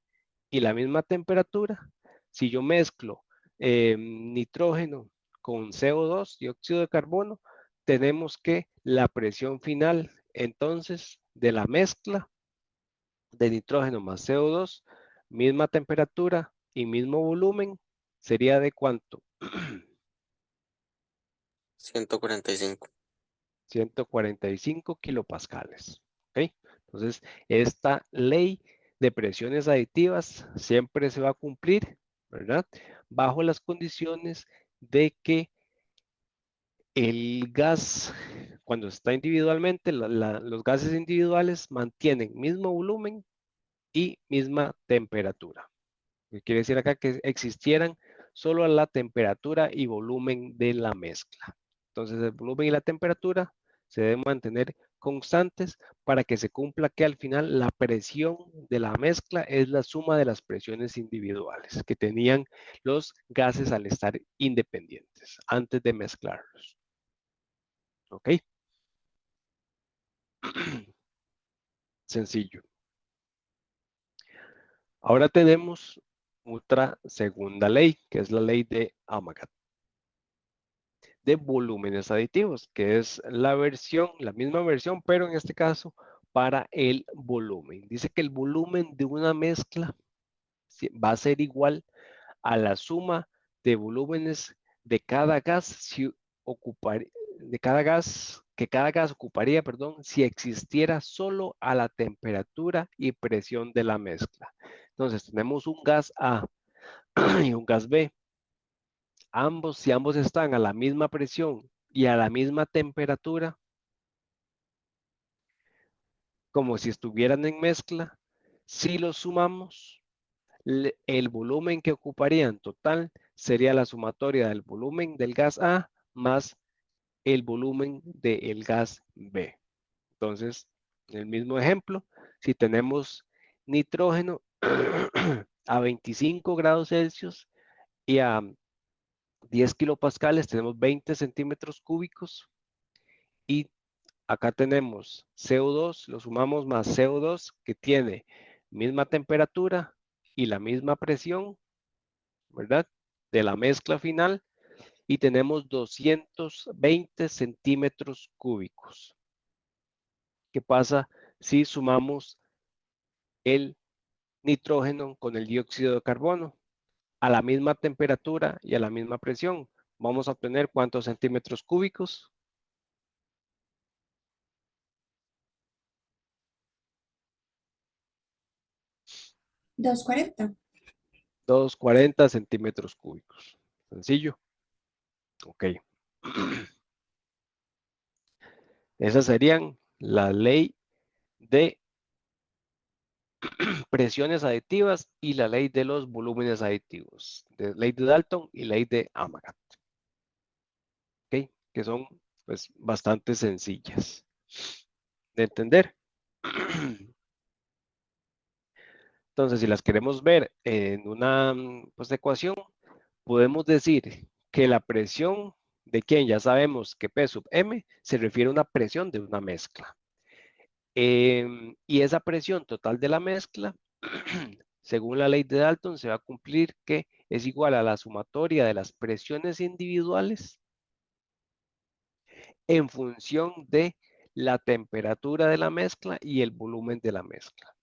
y la misma temperatura. Si yo mezclo nitrógeno con CO2, dióxido de carbono, tenemos que la presión final entonces de la mezcla de nitrógeno más CO2, misma temperatura y mismo volumen, sería de cuánto? 145. 145 kilopascales. ¿Ok? Entonces, esta ley de presiones aditivas siempre se va a cumplir, ¿verdad? Bajo las condiciones de que el gas, cuando está individualmente, los gases individuales mantienen mismo volumen y misma temperatura. ¿Qué quiere decir acá? Que existieran solo a la temperatura y volumen de la mezcla. Entonces el volumen y la temperatura se deben mantener constantes para que se cumpla que al final la presión de la mezcla es la suma de las presiones individuales que tenían los gases al estar independientes antes de mezclarlos. ¿Ok? Sencillo. Ahora tenemos otra segunda ley, que es la ley de Amagat, de volúmenes aditivos, que es la versión, la misma versión, pero en este caso para el volumen. Dice que el volumen de una mezcla va a ser igual a la suma de volúmenes de cada gas si ocupar, de cada gas que cada gas ocuparía, perdón, si existiera solo a la temperatura y presión de la mezcla. Entonces tenemos un gas A y un gas B. Ambos, si ambos están a la misma presión y a la misma temperatura, como si estuvieran en mezcla, si los sumamos, el volumen que ocuparía en total sería la sumatoria del volumen del gas A más el volumen del gas B. Entonces, en el mismo ejemplo, si tenemos nitrógeno a 25 grados Celsius y a 10 kilopascales, tenemos 20 centímetros cúbicos y acá tenemos CO2, lo sumamos más CO2 que tiene misma temperatura y la misma presión, ¿verdad? De la mezcla final y tenemos 220 centímetros cúbicos. ¿Qué pasa si sumamos el nitrógeno con el dióxido de carbono a la misma temperatura y a la misma presión? Vamos a obtener ¿cuántos centímetros cúbicos? 240. 240 centímetros cúbicos. Sencillo. Ok. Esas serían la ley de presiones aditivas y la ley de los volúmenes aditivos. Ley de Dalton y ley de Amagat. Ok. Que son pues bastante sencillas de entender. Entonces, si las queremos ver en una pues, ecuación, podemos decir que la presión de quien ya sabemos que P sub M se refiere a una presión de una mezcla. Y esa presión total de la mezcla, según la ley de Dalton, se va a cumplir que es igual a la sumatoria de las presiones individuales en función de la temperatura de la mezcla y el volumen de la mezcla.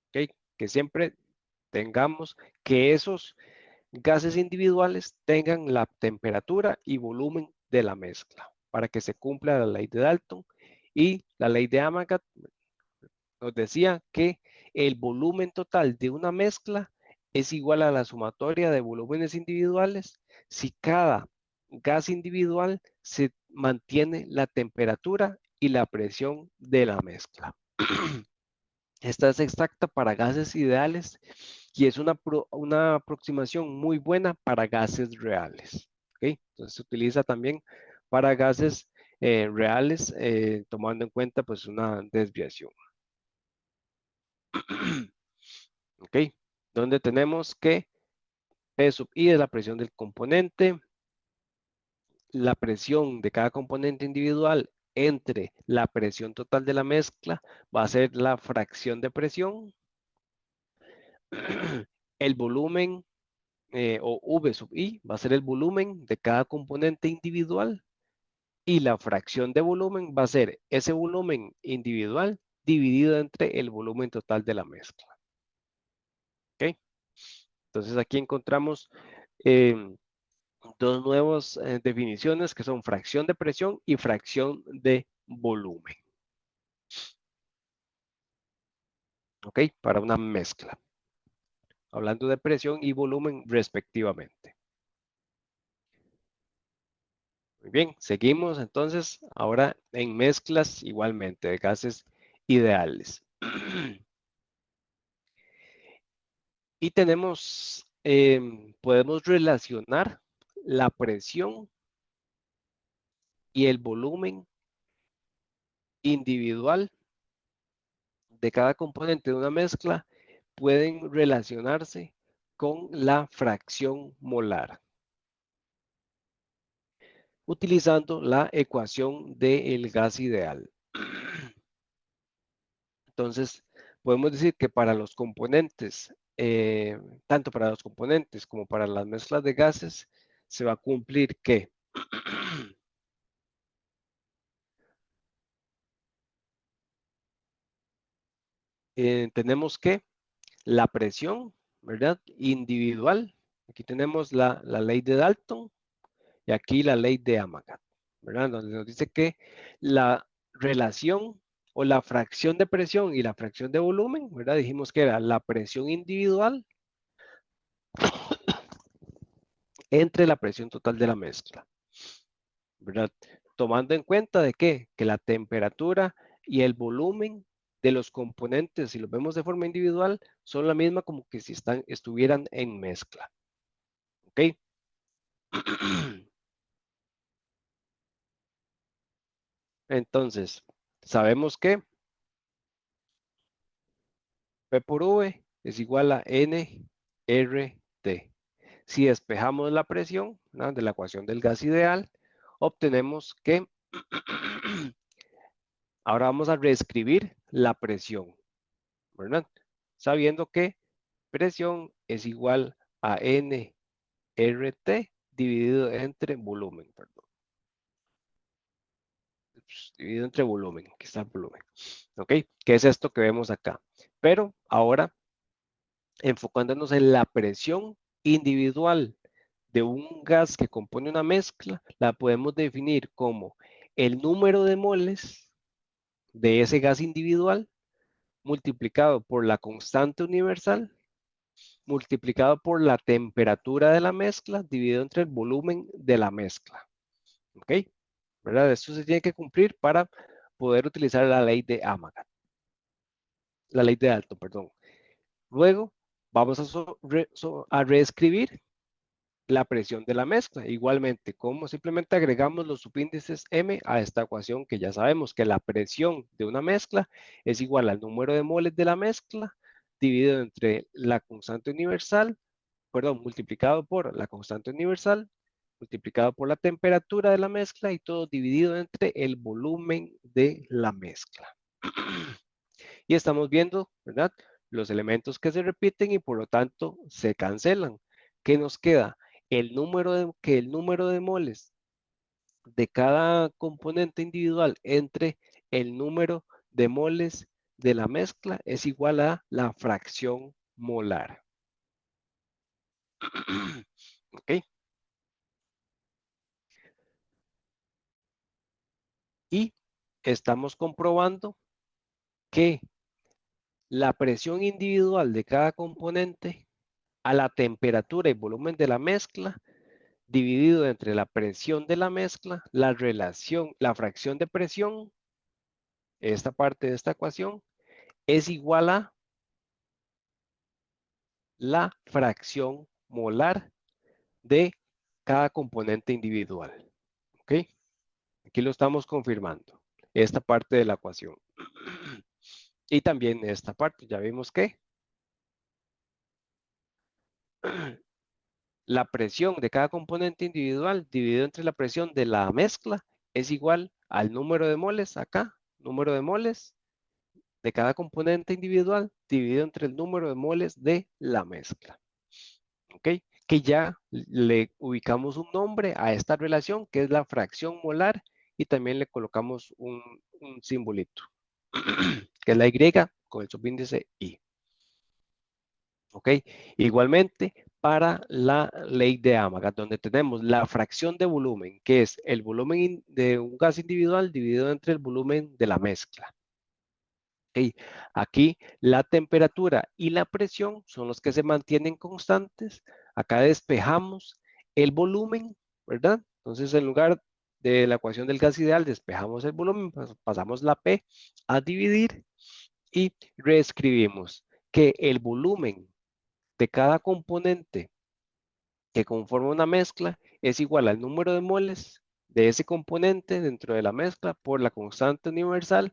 ¿Okay? Que siempre tengamos que esos gases individuales tengan la temperatura y volumen de la mezcla para que se cumpla la ley de Dalton. Y la ley de Amagat nos decía que el volumen total de una mezcla es igual a la sumatoria de volúmenes individuales si cada gas individual se mantiene la temperatura y la presión de la mezcla. Esta es exacta para gases ideales y es una aproximación muy buena para gases reales. ¿Okay? Entonces se utiliza también para gases reales, tomando en cuenta pues una desviación. ¿Ok? Donde tenemos que P sub I es la presión del componente, la presión de cada componente individual entre la presión total de la mezcla va a ser la fracción de presión. El volumen o V sub I va a ser el volumen de cada componente individual y la fracción de volumen va a ser ese volumen individual dividido entre el volumen total de la mezcla. ¿Ok? Entonces aquí encontramos dos nuevas definiciones que son fracción de presión y fracción de volumen. ¿Ok? Para una mezcla. Hablando de presión y volumen respectivamente. Muy bien, seguimos entonces ahora en mezclas igualmente de gases ideales. Y tenemos, podemos relacionar la presión y el volumen individual de cada componente de una mezcla pueden relacionarse con la fracción molar, utilizando la ecuación del gas ideal. Entonces, podemos decir que para los componentes, tanto para los componentes como para las mezclas de gases, se va a cumplir que tenemos que la presión, ¿verdad? Individual. Aquí tenemos la ley de Dalton y aquí la ley de Amagat, ¿verdad? Donde nos dice que la relación o la fracción de presión y la fracción de volumen, ¿verdad? Dijimos que era la presión individual entre la presión total de la mezcla, ¿verdad? Tomando en cuenta de qué? Que la temperatura y el volumen de los componentes, si los vemos de forma individual, son la misma como que si estuvieran en mezcla. ¿Ok? Entonces, sabemos que P por V es igual a nRT. Si despejamos la presión, ¿no?, de la ecuación del gas ideal, obtenemos que ahora vamos a reescribir la presión, ¿verdad? Sabiendo que presión es igual a nRT dividido entre volumen, perdón. Dividido entre volumen, aquí está el volumen, ¿ok? ¿Qué es esto que vemos acá? Pero ahora, enfocándonos en la presión individual de un gas que compone una mezcla, la podemos definir como el número de moles de ese gas individual multiplicado por la constante universal multiplicado por la temperatura de la mezcla dividido entre el volumen de la mezcla. ¿Ok? ¿Verdad? Esto se tiene que cumplir para poder utilizar la ley de Amagat. La ley de Dalton, perdón. Luego vamos a reescribir la presión de la mezcla. Igualmente, como simplemente agregamos los subíndices M a esta ecuación que ya sabemos que la presión de una mezcla es igual al número de moles de la mezcla dividido entre la constante universal, perdón, multiplicado por la constante universal, multiplicado por la temperatura de la mezcla y todo dividido entre el volumen de la mezcla. Y estamos viendo, ¿verdad? Los elementos que se repiten y por lo tanto se cancelan. ¿Qué nos queda? El número de moles de cada componente individual entre el número de moles de la mezcla es igual a la fracción molar. ¿Ok? Y estamos comprobando que la presión individual de cada componente a la temperatura y volumen de la mezcla dividido entre la presión de la mezcla, la relación, la fracción de presión, esta parte de esta ecuación, es igual a la fracción molar de cada componente individual. ¿Ok? Aquí lo estamos confirmando, esta parte de la ecuación. Y también esta parte, ya vimos que la presión de cada componente individual dividido entre la presión de la mezcla es igual al número de moles acá, número de moles de cada componente individual dividido entre el número de moles de la mezcla. ¿Ok? Que ya le ubicamos un nombre a esta relación que es la fracción molar y también le colocamos un simbolito que es la Y con el subíndice I. ¿Ok? Igualmente para la ley de Amagat, donde tenemos la fracción de volumen, que es el volumen de un gas individual dividido entre el volumen de la mezcla. ¿Ok? Aquí la temperatura y la presión son los que se mantienen constantes. Acá despejamos el volumen, ¿verdad? Entonces, en lugar de la ecuación del gas ideal, despejamos el volumen, pasamos la P a dividir y reescribimos que el volumen de cada componente que conforma una mezcla es igual al número de moles de ese componente dentro de la mezcla por la constante universal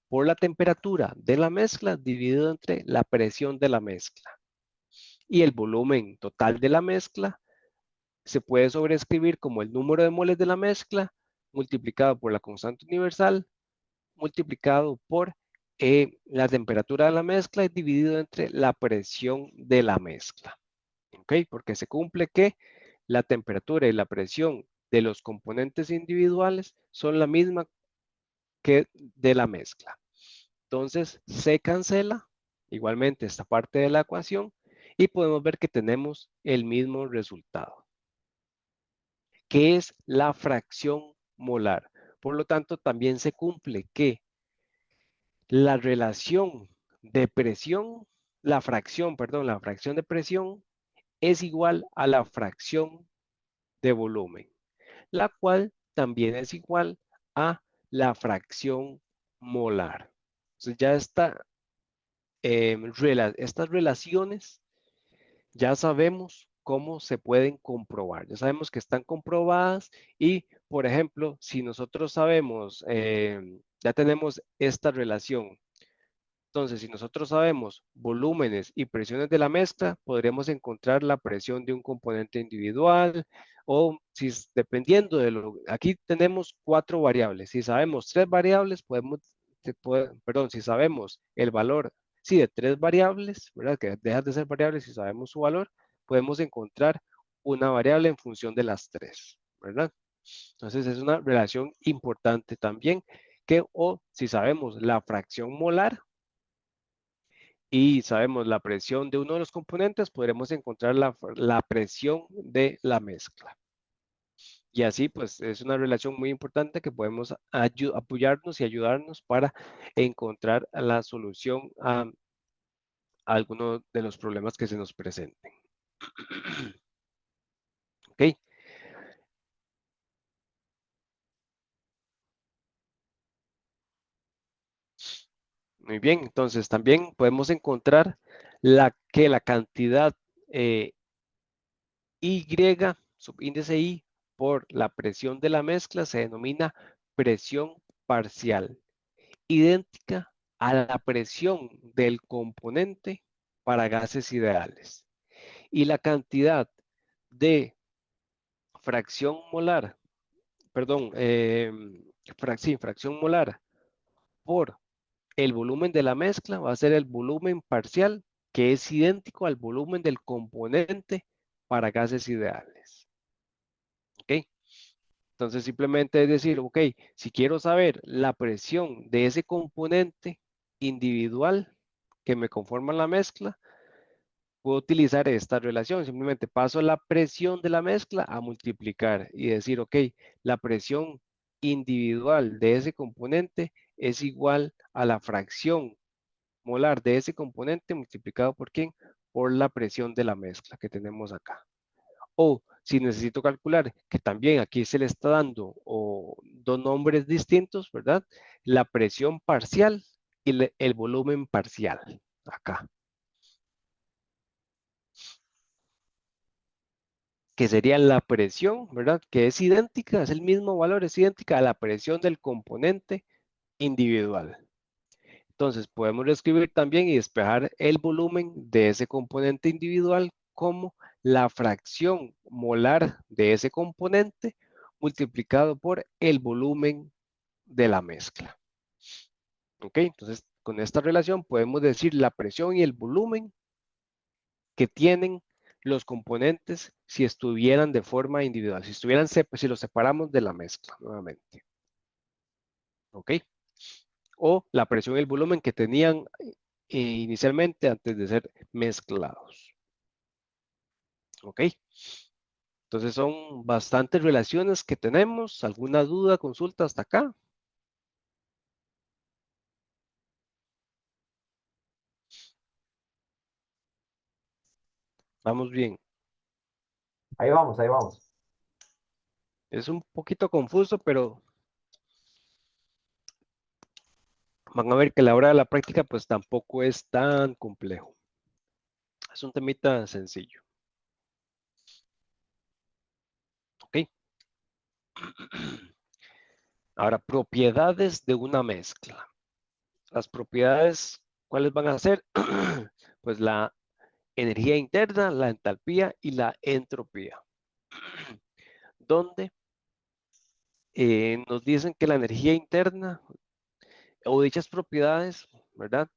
por la temperatura de la mezcla dividido entre la presión de la mezcla. Y el volumen total de la mezcla se puede sobreescribir como el número de moles de la mezcla multiplicado por la constante universal multiplicado por la temperatura de la mezcla y dividido entre la presión de la mezcla. ¿Ok? Porque se cumple que la temperatura y la presión de los componentes individuales son la misma que de la mezcla. Entonces se cancela igualmente esta parte de la ecuación y podemos ver que tenemos el mismo resultado, que es la fracción molar. Por lo tanto, también se cumple que la relación de presión, la fracción de presión es igual a la fracción de volumen, la cual también es igual a la fracción molar. Entonces ya está, estas relaciones ya sabemos cómo se pueden comprobar. Ya sabemos que están comprobadas y, por ejemplo, si nosotros sabemos, ya tenemos esta relación. Entonces, si nosotros sabemos volúmenes y presiones de la mezcla, podremos encontrar la presión de un componente individual o si dependiendo de lo, aquí tenemos 4 variables. Si sabemos 3 variables, perdón, si sabemos el valor, sí, de 3 variables, ¿verdad? Que dejan de ser variables si sabemos su valor, podemos encontrar una variable en función de las 3, ¿verdad? Entonces es una relación importante también que, o si sabemos la fracción molar, y sabemos la presión de uno de los componentes, podremos encontrar la presión de la mezcla. Y así, pues, es una relación muy importante que podemos apoyarnos y ayudarnos para encontrar la solución alguno de los problemas que se nos presenten. ¿Ok? Muy bien, entonces también podemos encontrar que la cantidad Y, subíndice I, por la presión de la mezcla se denomina presión parcial, idéntica a la presión del componente para gases ideales. Y la cantidad de fracción molar, perdón, fracción molar por el volumen de la mezcla va a ser el volumen parcial, que es idéntico al volumen del componente para gases ideales. ¿Ok? Entonces simplemente es decir, ok, si quiero saber la presión de ese componente individual que me conforma la mezcla, puedo utilizar esta relación. Simplemente paso la presión de la mezcla a multiplicar y decir, ok, la presión individual de ese componente es igual a la fracción molar de ese componente multiplicado por ¿quién? Por la presión de la mezcla que tenemos acá. O si necesito calcular, que también aquí se le está dando dos nombres distintos, ¿verdad? La presión parcial y el volumen parcial, acá. Que sería la presión, ¿verdad? Que es idéntica, es el mismo valor, es idéntica a la presión del componente individual. Entonces podemos reescribir también y despejar el volumen de ese componente individual como la fracción molar de ese componente multiplicado por el volumen de la mezcla. ¿Ok? Entonces con esta relación podemos decir la presión y el volumen que tienen los componentes si estuvieran de forma individual, si los separamos de la mezcla nuevamente. ¿Ok? O la presión y el volumen que tenían inicialmente antes de ser mezclados. ¿Ok? Entonces son bastantes relaciones que tenemos. ¿Alguna duda, consulta hasta acá? Vamos bien. Ahí vamos, ahí vamos. Es un poquito confuso, pero van a ver que a la hora de la práctica pues tampoco es tan complejo. Es un temita sencillo. ¿Ok? Ahora, propiedades de una mezcla. Las propiedades, ¿cuáles van a ser? Pues la energía interna, la entalpía y la entropía. Donde nos dicen que la energía interna o dichas propiedades, ¿verdad?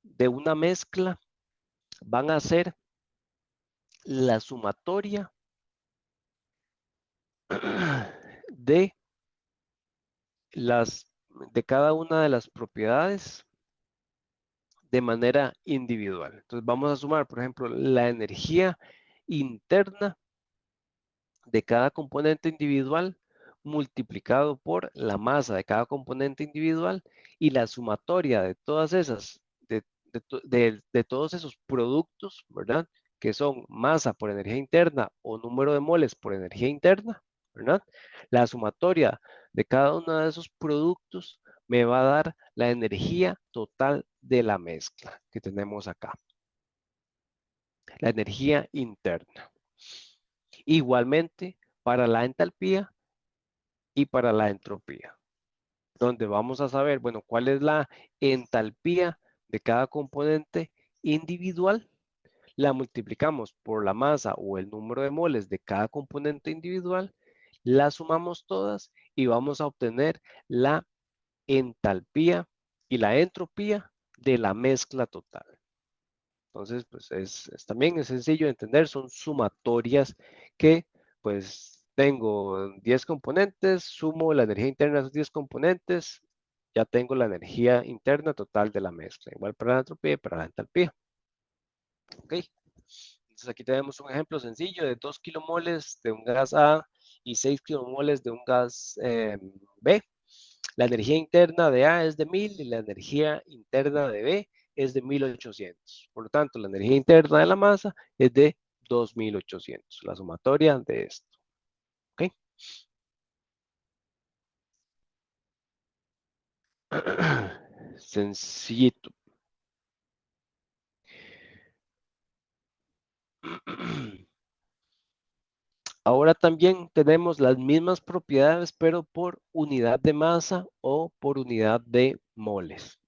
De una mezcla van a ser la sumatoria de de cada una de las propiedades de manera individual. Entonces vamos a sumar, por ejemplo, la energía interna de cada componente individual multiplicado por la masa de cada componente individual y la sumatoria de todas esas, de todos esos productos, ¿verdad? Que son masa por energía interna o número de moles por energía interna, ¿verdad? La sumatoria de cada uno de esos productos me va a dar la energía total de la mezcla que tenemos acá. La energía interna. Igualmente para la entalpía y para la entropía, donde vamos a saber, bueno, cuál es la entalpía de cada componente individual. La multiplicamos por la masa o el número de moles de cada componente individual, la sumamos todas y vamos a obtener la entalpía y la entropía de la mezcla total. Entonces, pues también es sencillo de entender, son sumatorias que pues tengo 10 componentes, sumo la energía interna de esos 10 componentes, ya tengo la energía interna total de la mezcla, igual para la entropía y para la entalpía. Ok, entonces aquí tenemos un ejemplo sencillo de 2 kilomoles de un gas A y 6 kilomoles de un gas B. La energía interna de A es de 1000 y la energía interna de B es de 1800. Por lo tanto, la energía interna de la masa es de 2800, la sumatoria de esto. ¿Ok? Sencillito. Ahora también tenemos las mismas propiedades, pero por unidad de masa o por unidad de moles.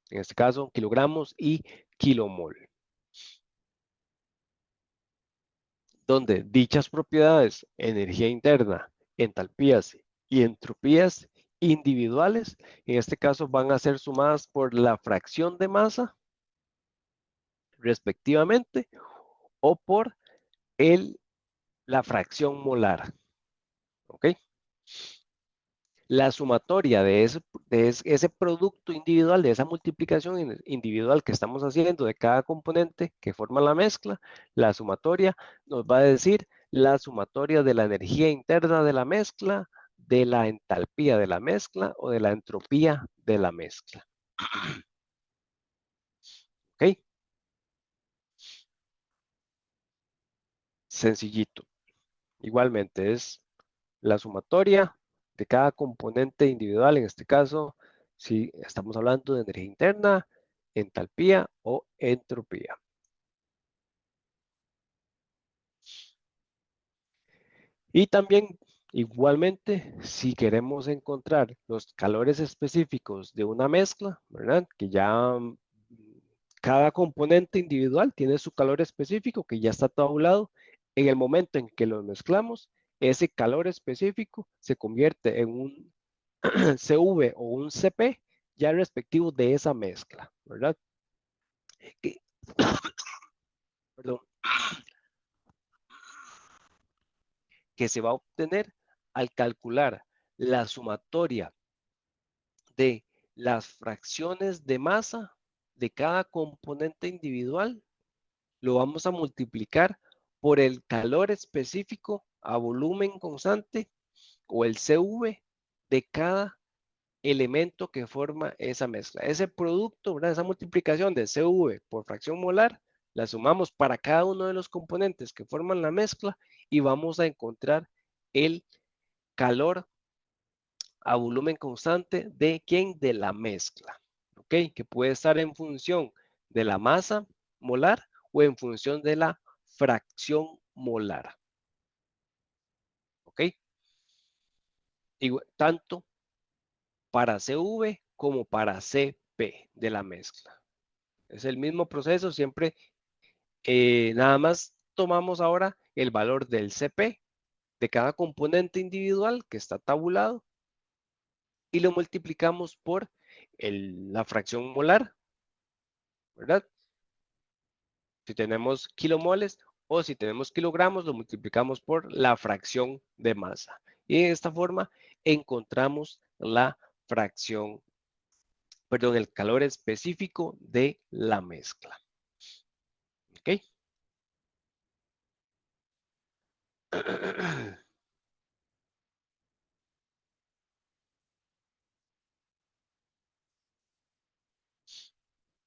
En este caso, kilogramos y kilomol. Donde dichas propiedades, energía interna, entalpías y entropías individuales, en este caso van a ser sumadas por la fracción de masa, respectivamente, o por la fracción molar. ¿Ok? La sumatoria de ese producto individual, de esa multiplicación individual que estamos haciendo de cada componente que forma la mezcla, la sumatoria nos va a decir la sumatoria de la energía interna de la mezcla, de la entalpía de la mezcla o de la entropía de la mezcla. ¿Ok? Sencillito. Igualmente es la sumatoria de cada componente individual, en este caso, si estamos hablando de energía interna, entalpía o entropía. Y también, igualmente, si queremos encontrar los calores específicos de una mezcla, ¿verdad? Que ya cada componente individual tiene su calor específico que ya está tabulado. En el momento en que los mezclamos, ese calor específico se convierte en un CV o un CP ya respectivo de esa mezcla, ¿verdad? Que, perdón, que se va a obtener al calcular la sumatoria de las fracciones de masa de cada componente individual, lo vamos a multiplicar por el calor específico a volumen constante o el CV de cada elemento que forma esa mezcla. Ese producto, ¿verdad? Esa multiplicación de CV por fracción molar, la sumamos para cada uno de los componentes que forman la mezcla y vamos a encontrar el calor a volumen constante de ¿quién? De la mezcla. ¿Ok? Que puede estar en función de la masa molar o en función de la fracción molar. ¿Ok? Tanto para CV como para CP de la mezcla. Es el mismo proceso, siempre nada más tomamos ahora el valor del CP de cada componente individual que está tabulado y lo multiplicamos por la fracción molar, ¿verdad? Si tenemos kilomoles o si tenemos kilogramos, lo multiplicamos por la fracción de masa. Y de esta forma encontramos la fracción, perdón, el calor específico de la mezcla. ¿Ok?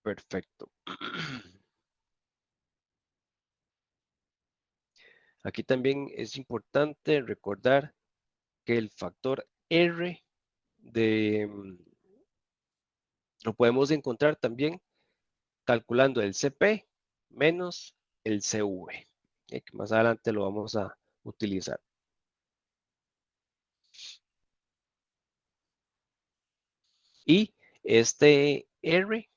Perfecto. Aquí también es importante recordar que el factor R lo podemos encontrar también calculando el CP menos el CV, que más adelante lo vamos a utilizar. Y este R,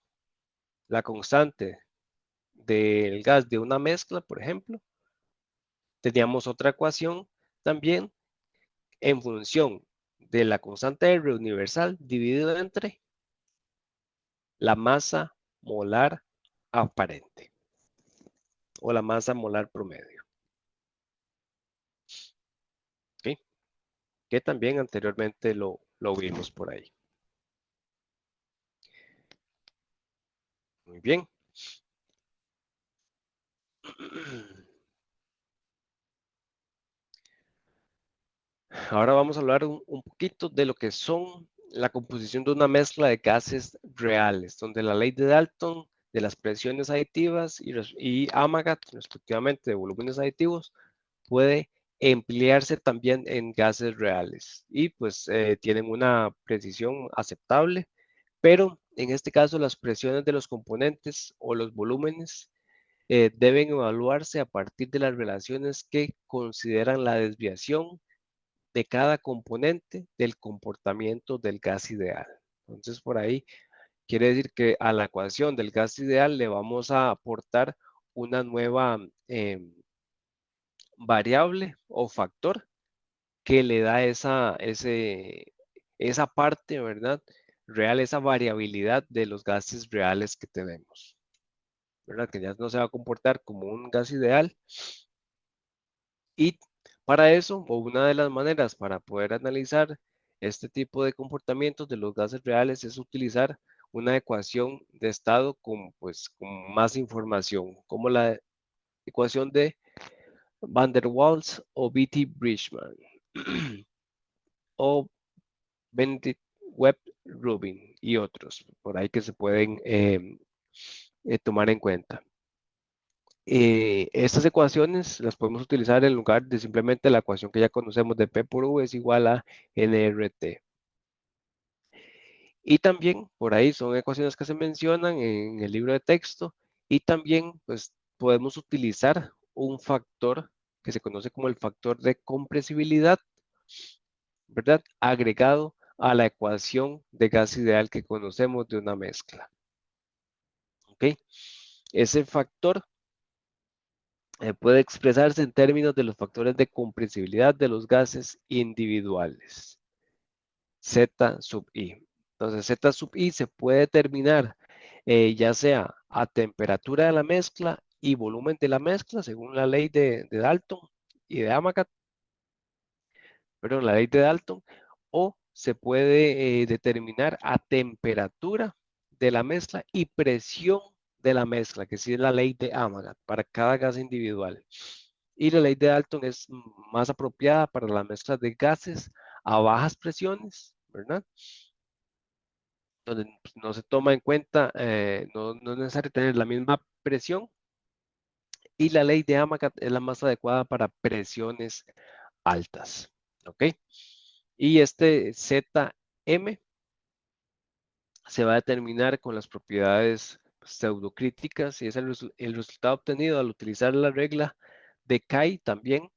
la constante del gas de una mezcla, por ejemplo, teníamos otra ecuación también en función de la constante R universal dividido entre la masa molar aparente o la masa molar promedio. ¿Okay? Que también anteriormente lo vimos por ahí. Muy bien. Ahora vamos a hablar un poquito de lo que son la composición de una mezcla de gases reales, donde la ley de Dalton de las presiones aditivas y AMAGAT, respectivamente, de volúmenes aditivos, puede emplearse también en gases reales y pues tienen una precisión aceptable, pero en este caso las presiones de los componentes o los volúmenes deben evaluarse a partir de las relaciones que consideran la desviación de cada componente del comportamiento del gas ideal. Entonces, por ahí quiere decir que a la ecuación del gas ideal le vamos a aportar una nueva variable o factor que le da esa parte, ¿verdad? Real, esa variabilidad de los gases reales que tenemos, ¿verdad? Que ya no se va a comportar como un gas ideal. Y para eso, o una de las maneras para poder analizar este tipo de comportamientos de los gases reales es utilizar una ecuación de estado pues, con más información, como la ecuación de Van der Waals o Beatty-Bridgman o Benedict Webb-Rubin y otros por ahí que se pueden tomar en cuenta. Estas ecuaciones las podemos utilizar en lugar de simplemente la ecuación que ya conocemos de P por V es igual a nRT. Y también por ahí son ecuaciones que se mencionan en el libro de texto y también pues podemos utilizar un factor que se conoce como el factor de compresibilidad, ¿verdad? Agregado a la ecuación de gas ideal que conocemos de una mezcla. ¿Ok? Ese factor puede expresarse en términos de los factores de compresibilidad de los gases individuales. Z sub I. Entonces, Z sub I se puede determinar ya sea a temperatura de la mezcla y volumen de la mezcla, según la ley de Dalton y de Amagat, perdón, la ley de Dalton, o se puede determinar a temperatura de la mezcla y presión de la mezcla, que sí es la ley de Amagat para cada gas individual. Y la ley de Dalton es más apropiada para las mezclas de gases a bajas presiones, ¿verdad? Donde no se toma en cuenta, no es necesario tener la misma presión. Y la ley de Amagat es la más adecuada para presiones altas, ¿ok? Y este Zm se va a determinar con las propiedades pseudocríticas y es el resultado obtenido al utilizar la regla de Kai también,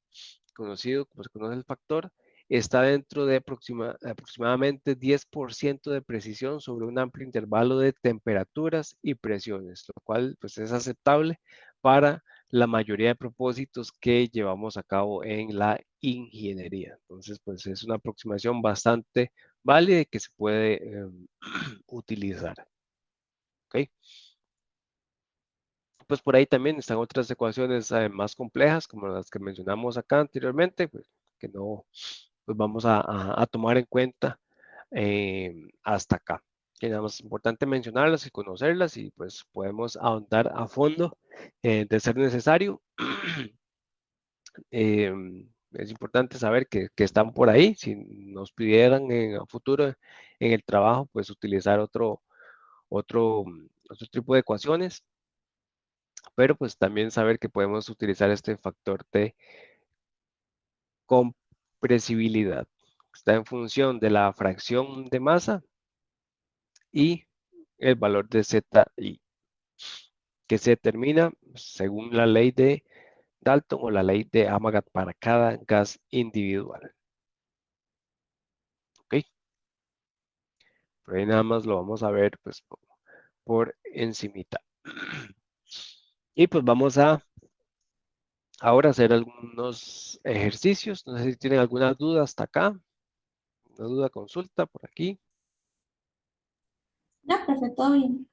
conocido como se conoce el factor, está dentro de aproximadamente 10% de precisión sobre un amplio intervalo de temperaturas y presiones, lo cual pues, es aceptable para la mayoría de propósitos que llevamos a cabo en la ingeniería. Entonces, pues es una aproximación bastante válida y que se puede utilizar. ¿Ok? Pues por ahí también están otras ecuaciones más complejas, como las que mencionamos acá anteriormente, pues, que no pues vamos a tomar en cuenta hasta acá. Que nada más es importante mencionarlas y conocerlas y pues podemos ahondar a fondo de ser necesario. Es importante saber que están por ahí. Si nos pidieran en el futuro en el trabajo, pues utilizar otro tipo de ecuaciones, pero pues también saber que podemos utilizar este factor de compresibilidad. Está en función de la fracción de masa y el valor de ZI, que se determina según la ley de Dalton o la ley de Amagat para cada gas individual. ¿Ok? Por ahí nada más lo vamos a ver pues por encimita. Y pues vamos a ahora hacer algunos ejercicios. No sé si tienen alguna duda hasta acá. Una duda, consulta por aquí. No, perfecto, todo bien.